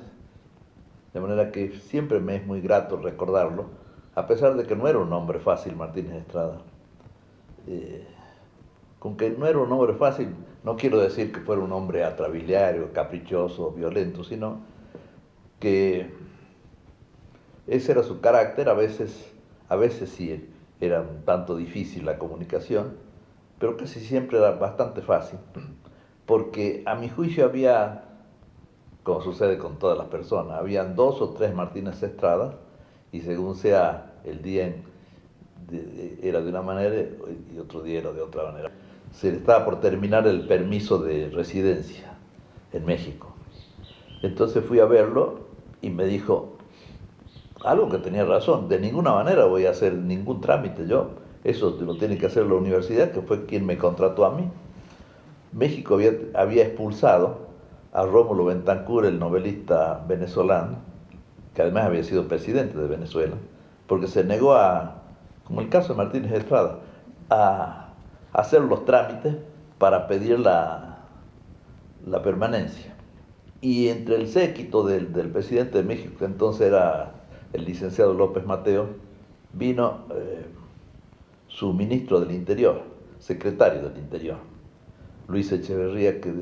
de manera que siempre me es muy grato recordarlo, a pesar de que no era un hombre fácil Martínez Estrada. Con que no era un hombre fácil, no quiero decir que fuera un hombre atrabiliario, caprichoso, violento, sino que ese era su carácter. A veces sí era un tanto difícil la comunicación, pero casi siempre era bastante fácil, porque a mi juicio había, como sucede con todas las personas, habían 2 o 3 Martínez Estrada, y según sea el día era de una manera y otro día era de otra manera. Se le estaba por terminar el permiso de residencia en México. Entonces fui a verlo y me dijo algo que tenía razón: de ninguna manera voy a hacer ningún trámite yo, eso lo tiene que hacer la universidad, que fue quien me contrató a mí. México había expulsado a Rómulo Betancourt, el novelista venezolano, que además había sido presidente de Venezuela, porque se negó como el caso de Martínez Estrada, a hacer los trámites para pedir la permanencia. Y entre el séquito del presidente de México, que entonces era el licenciado López Mateo, vino su ministro del Interior, secretario del Interior, Luis Echeverría, que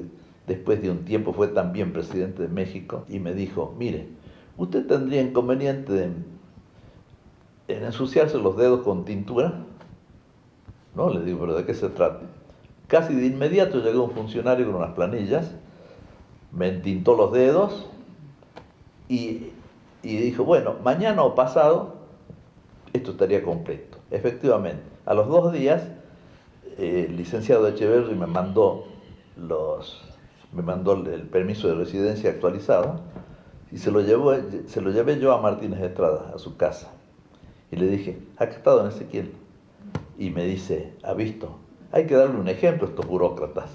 después de un tiempo fue también presidente de México, y me dijo: mire, ¿usted tendría inconveniente en ensuciarse los dedos con tintura? No, le digo, ¿pero de qué se trata? Casi de inmediato llegó un funcionario con unas planillas, me entintó los dedos y dijo: bueno, mañana o pasado esto estaría completo. Efectivamente, a los 2 días el licenciado Echeverry me mandó el permiso de residencia actualizado y se lo llevé yo a Martínez Estrada, a su casa. Y le dije: acá está don Ezequiel. Y me dice: ¿ha visto? Hay que darle un ejemplo a estos burócratas.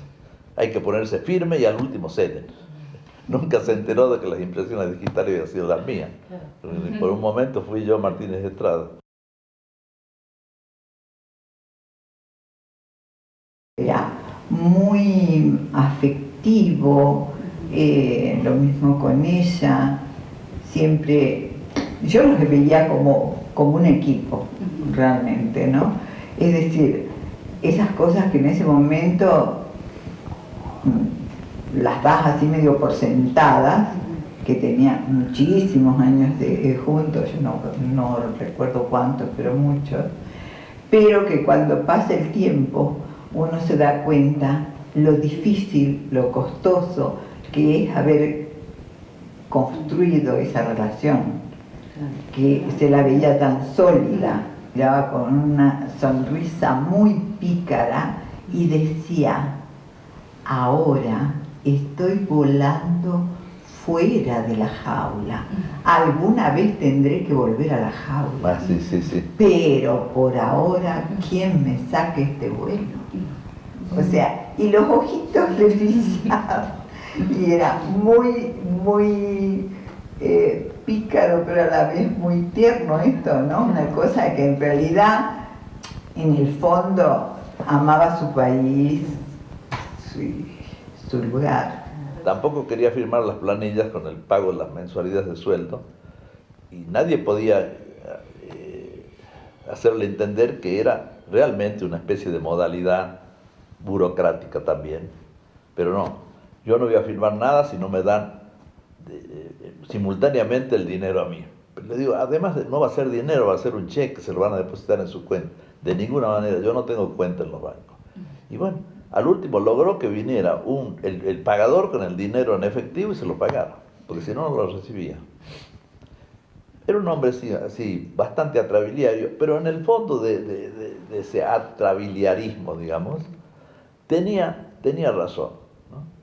Hay que ponerse firme y al último ceden. Nunca se enteró de que las impresiones digitales habían sido las mías. Por un momento fui yo Martínez Estrada. Era muy afectivo, lo mismo con ella. Siempre, yo los veía como un equipo, realmente, ¿no? Es decir, esas cosas que en ese momento las das así medio por sentadas, que tenían muchísimos años juntos, yo no recuerdo cuántos, pero muchos, pero que cuando pasa el tiempo uno se da cuenta lo difícil, lo costoso que es haber construido esa relación, que se la veía tan sólida, miraba con una sonrisa muy pícara y decía: ahora estoy volando fuera de la jaula, alguna vez tendré que volver a la jaula, Sí. pero por ahora, ¿quién me saque este vuelo? O sea, y los ojitos le brillaban, y era muy pícaro, pero a la vez muy tierno esto, ¿no? Una cosa que en realidad, en el fondo, amaba su país, su lugar. Tampoco quería firmar las planillas con el pago de las mensualidades de sueldo y nadie podía hacerle entender que era realmente una especie de modalidad burocrática también, pero no, yo no voy a firmar nada si no me dan simultáneamente el dinero a mí. Pero le digo, además no va a ser dinero, va a ser un cheque, se lo van a depositar en su cuenta. De ninguna manera, yo no tengo cuenta en los bancos. Y bueno, al último logró que viniera el pagador con el dinero en efectivo y se lo pagara, porque si no, no lo recibía. Era un hombre así bastante atrabiliario, pero en el fondo de ese atrabiliarismo, digamos, tenía razón, ¿no?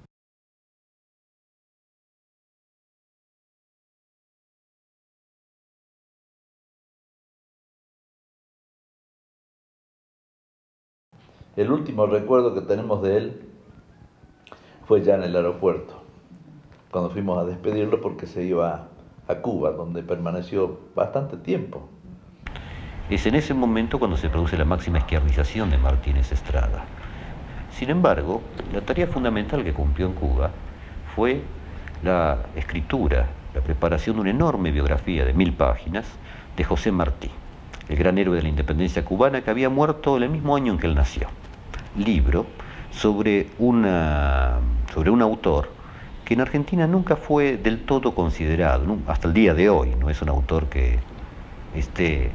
El último recuerdo que tenemos de él fue ya en el aeropuerto, cuando fuimos a despedirlo porque se iba a Cuba, donde permaneció bastante tiempo. Es en ese momento cuando se produce la máxima izquierdización de Martínez Estrada. Sin embargo, la tarea fundamental que cumplió en Cuba fue la escritura, la preparación de una enorme biografía de 1000 páginas de José Martí, el gran héroe de la independencia cubana que había muerto el mismo año en que él nació. Libro sobre un autor que en Argentina nunca fue del todo considerado, ¿no? Hasta el día de hoy, no es un autor que esté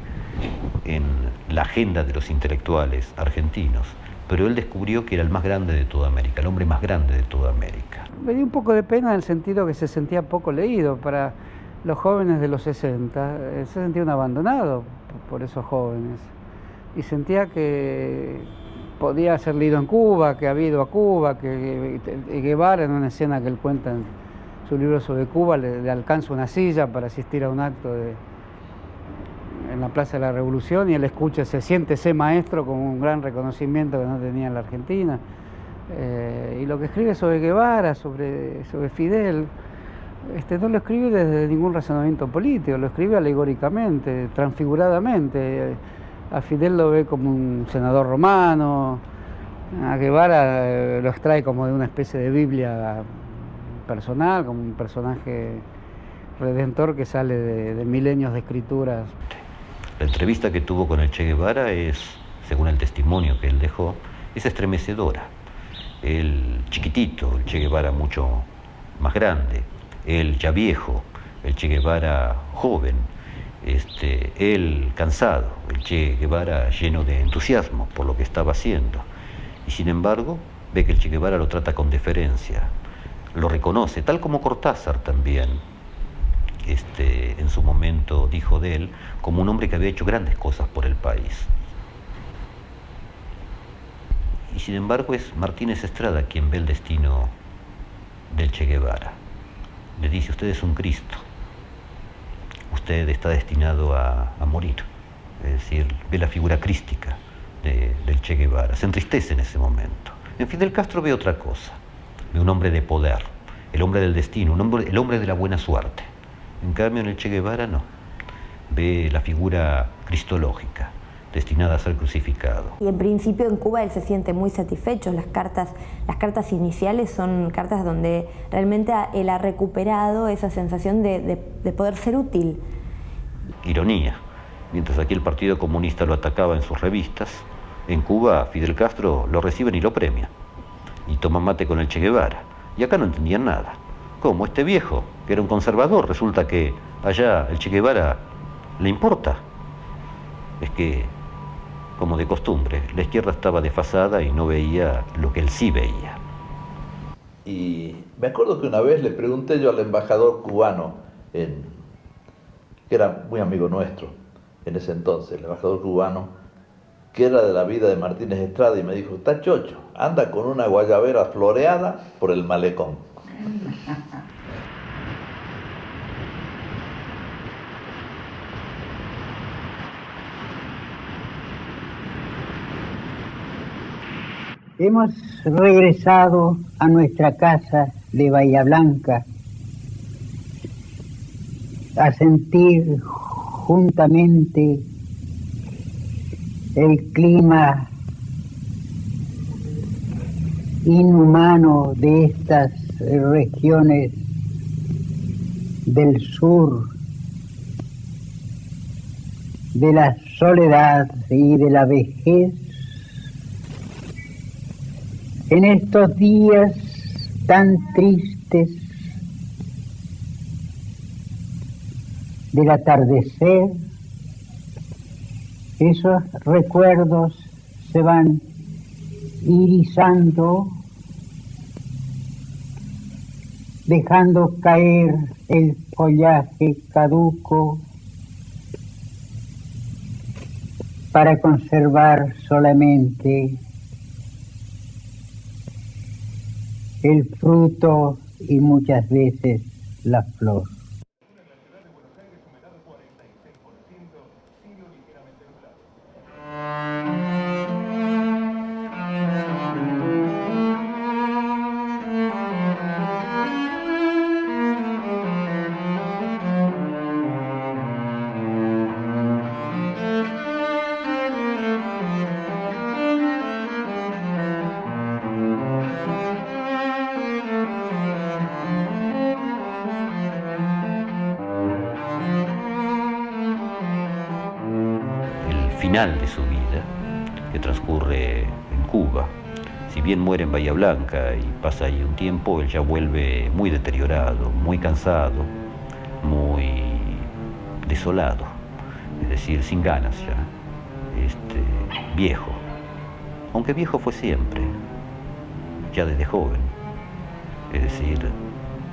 en la agenda de los intelectuales argentinos, pero él descubrió que era el más grande de toda América, el hombre más grande de toda América. Me dio un poco de pena en el sentido que se sentía poco leído para los jóvenes de los 60, se sentían abandonados por esos jóvenes y sentía que podía ser leído en Cuba, que había ido a Cuba, que Guevara, en una escena que él cuenta en su libro sobre Cuba, le alcanza una silla para asistir a un acto en la Plaza de la Revolución y él escucha, se siente ese maestro con un gran reconocimiento que no tenía en la Argentina. Y lo que escribe sobre Guevara, sobre Fidel, no lo escribe desde ningún razonamiento político, lo escribe alegóricamente, transfiguradamente. A Fidel lo ve como un senador romano, a Guevara lo extrae como de una especie de Biblia personal, como un personaje redentor que sale de milenios de escrituras. La entrevista que tuvo con el Che Guevara es, según el testimonio que él dejó, es estremecedora. El chiquitito, el Che Guevara mucho más grande, él ya viejo, el Che Guevara joven, él cansado, el Che Guevara lleno de entusiasmo por lo que estaba haciendo. Y sin embargo, ve que el Che Guevara lo trata con deferencia, lo reconoce, tal como Cortázar también, en su momento dijo de él, como un hombre que había hecho grandes cosas por el país. Y sin embargo es Martínez Estrada quien ve el destino del Che Guevara. Le dice, usted es un Cristo. Usted está destinado a morir, es decir, ve la figura crística del Che Guevara, se entristece en ese momento. En Fidel Castro ve otra cosa, ve un hombre de poder, el hombre del destino, el hombre de la buena suerte. En cambio en el Che Guevara no, ve la figura cristológica, destinada a ser crucificado. Y en principio en Cuba él se siente muy satisfecho. Las cartas iniciales son cartas donde realmente él ha recuperado esa sensación de poder ser útil. Ironía, mientras aquí el Partido Comunista lo atacaba en sus revistas, en Cuba Fidel Castro lo reciben y lo premia. Y toman mate con el Che Guevara. Y acá no entendían nada. ¿Cómo? Este viejo, que era un conservador, resulta que allá el Che Guevara le importa. Es que, como de costumbre, la izquierda estaba desfasada y no veía lo que él sí veía. Y me acuerdo que una vez le pregunté yo al embajador cubano, que era muy amigo nuestro en ese entonces, el embajador cubano, que era de la vida de Martínez Estrada, y me dijo, está chocho, anda con una guayabera floreada por el malecón. Hemos regresado a nuestra casa de Bahía Blanca. a sentir juntamente el clima inhumano de estas regiones del sur, de la soledad y de la vejez, en estos días tan tristes del atardecer, esos recuerdos se van irisando, dejando caer el follaje caduco para conservar solamente el fruto y muchas veces la flor. Final de su vida, que transcurre en Cuba. Si bien muere en Bahía Blanca y pasa ahí un tiempo, él ya vuelve muy deteriorado, muy cansado, muy desolado, es decir, sin ganas ya, viejo. Aunque viejo fue siempre, ya desde joven, es decir,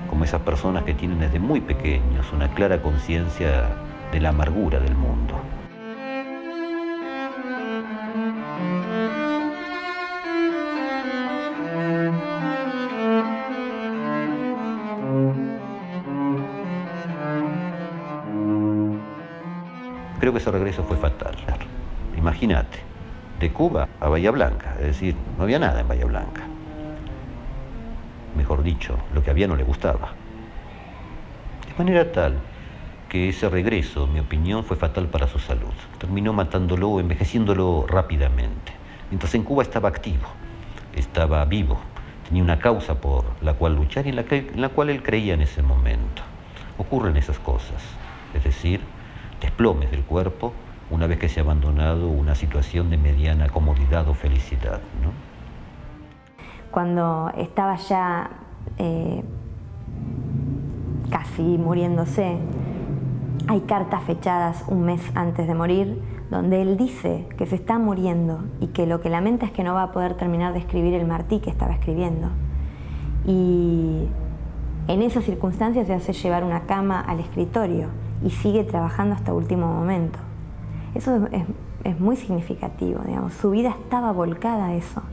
como esas personas que tienen desde muy pequeños una clara conciencia de la amargura del mundo. Creo que ese regreso fue fatal. Imagínate, de Cuba a Bahía Blanca, es decir, no había nada en Bahía Blanca. Mejor dicho, lo que había no le gustaba. De manera tal que ese regreso, en mi opinión, fue fatal para su salud. Terminó matándolo, envejeciéndolo rápidamente. Mientras en Cuba estaba activo, estaba vivo, tenía una causa por la cual luchar y en la cual él creía en ese momento. Ocurren esas cosas, es decir, desplomes del cuerpo una vez que se ha abandonado una situación de mediana comodidad o felicidad, ¿no? Cuando estaba ya casi muriéndose, hay cartas fechadas un mes antes de morir donde él dice que se está muriendo y que lo que lamenta es que no va a poder terminar de escribir el Martí que estaba escribiendo. Y en esas circunstancias se hace llevar una cama al escritorio y sigue trabajando hasta último momento. Eso es muy significativo, digamos. Su vida estaba volcada a eso,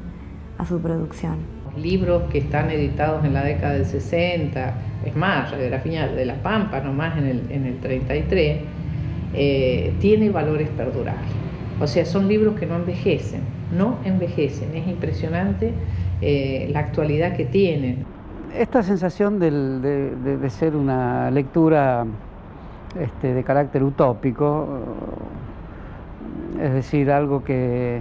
a su producción. Libros que están editados en la década del 60, es más, Radiografía de la Pampa, nomás en el 33, tiene valores perdurables. O sea, son libros que no envejecen, es impresionante la actualidad que tienen. Esta sensación de ser una lectura de carácter utópico, es decir, algo que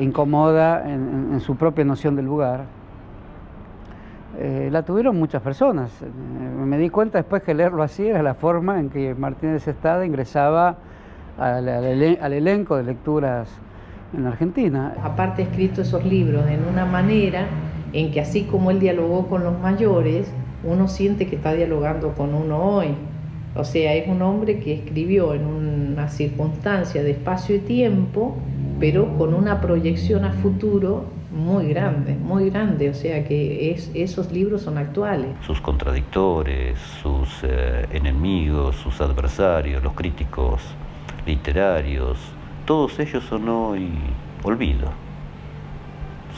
incomoda en su propia noción del lugar, la tuvieron muchas personas. Me di cuenta después que leerlo así era la forma en que Martínez Estrada ingresaba al elenco de lecturas en Argentina. Aparte ha escrito esos libros en una manera en que así como él dialogó con los mayores, uno siente que está dialogando con uno hoy. O sea, es un hombre que escribió en una circunstancia de espacio y tiempo, pero con una proyección a futuro muy grande, o sea que esos libros son actuales. Sus contradictores, sus enemigos, sus adversarios, los críticos literarios, todos ellos son hoy olvido.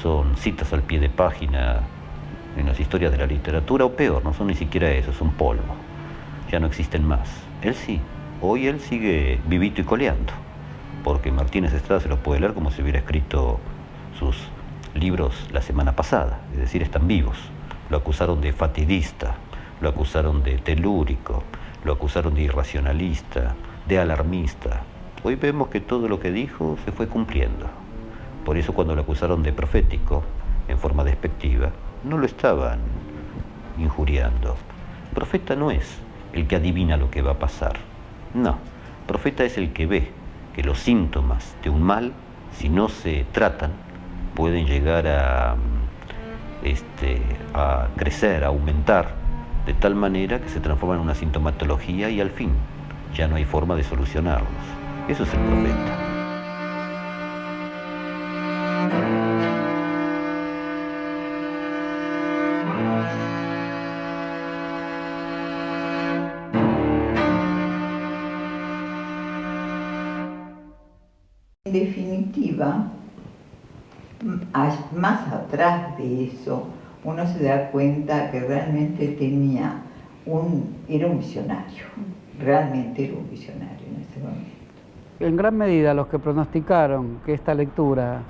Son citas al pie de página en las historias de la literatura, o peor, no son ni siquiera eso, son polvo. Ya no existen más. Él sí, hoy él sigue vivito y coleando, porque Martínez Estrada se los puede leer como si hubiera escrito sus libros la semana pasada, es decir, están vivos. Lo acusaron de fatidista, lo acusaron de telúrico, lo acusaron de irracionalista, de alarmista. Hoy vemos que todo lo que dijo se fue cumpliendo. Por eso cuando lo acusaron de profético, en forma despectiva, no lo estaban injuriando. Profeta no es el que adivina lo que va a pasar. No, profeta es el que ve que los síntomas de un mal, si no se tratan, pueden llegar a crecer, a aumentar, de tal manera que se transforma en una sintomatología y al fin ya no hay forma de solucionarlos. Eso es el profeta. En definitiva, más atrás de eso, uno se da cuenta que realmente era un visionario, realmente era un visionario en ese momento. En gran medida los que pronosticaron que esta lectura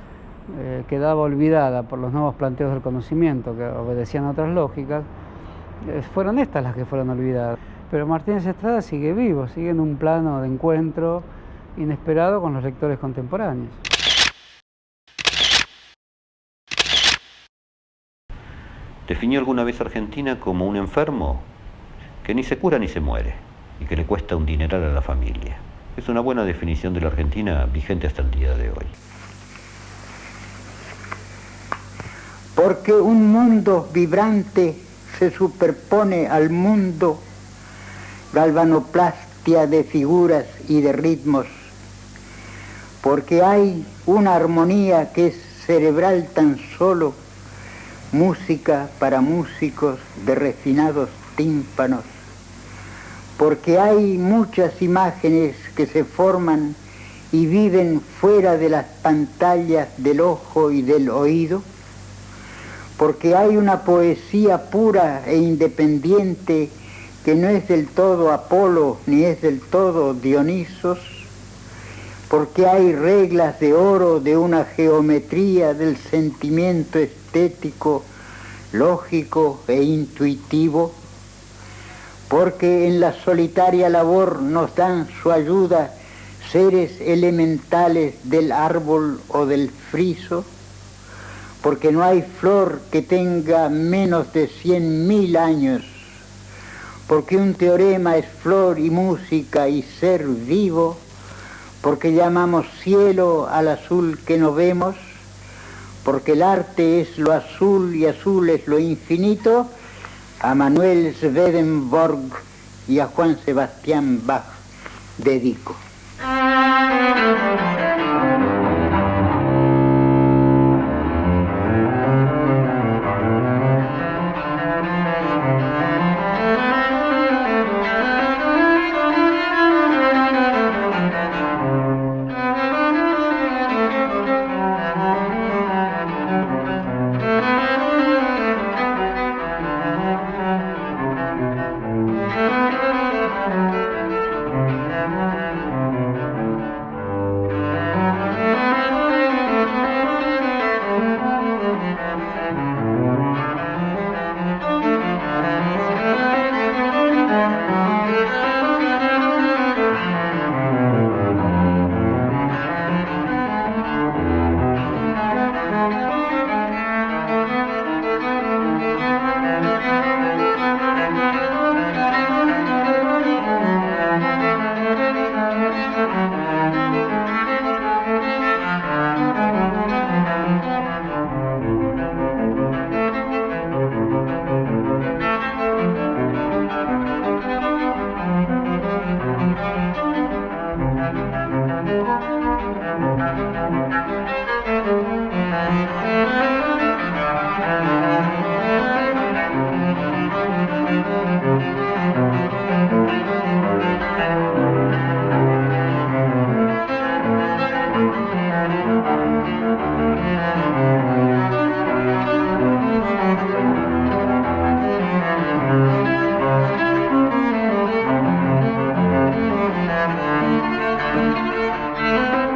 quedaba olvidada por los nuevos planteos del conocimiento que obedecían a otras lógicas, fueron estas las que fueron olvidadas. Pero Martínez Estrada sigue vivo, sigue en un plano de encuentro inesperado con los lectores contemporáneos. Definió alguna vez a Argentina como un enfermo que ni se cura ni se muere y que le cuesta un dineral a la familia. Es una buena definición de la Argentina vigente hasta el día de hoy. Porque un mundo vibrante se superpone al mundo, galvanoplastia de figuras y de ritmos, porque hay una armonía que es cerebral tan solo, música para músicos de refinados tímpanos, porque hay muchas imágenes que se forman y viven fuera de las pantallas del ojo y del oído, porque hay una poesía pura e independiente que no es del todo Apolo ni es del todo Dionisos, porque hay reglas de oro de una geometría del sentimiento estético, lógico e intuitivo, porque en la solitaria labor nos dan su ayuda seres elementales del árbol o del friso, porque no hay flor que tenga menos de 100.000 años, porque un teorema es flor y música y ser vivo, porque llamamos cielo al azul que no vemos, porque el arte es lo azul y azul es lo infinito, a Manuel Swedenborg y a Juan Sebastián Bach dedico. Thank you.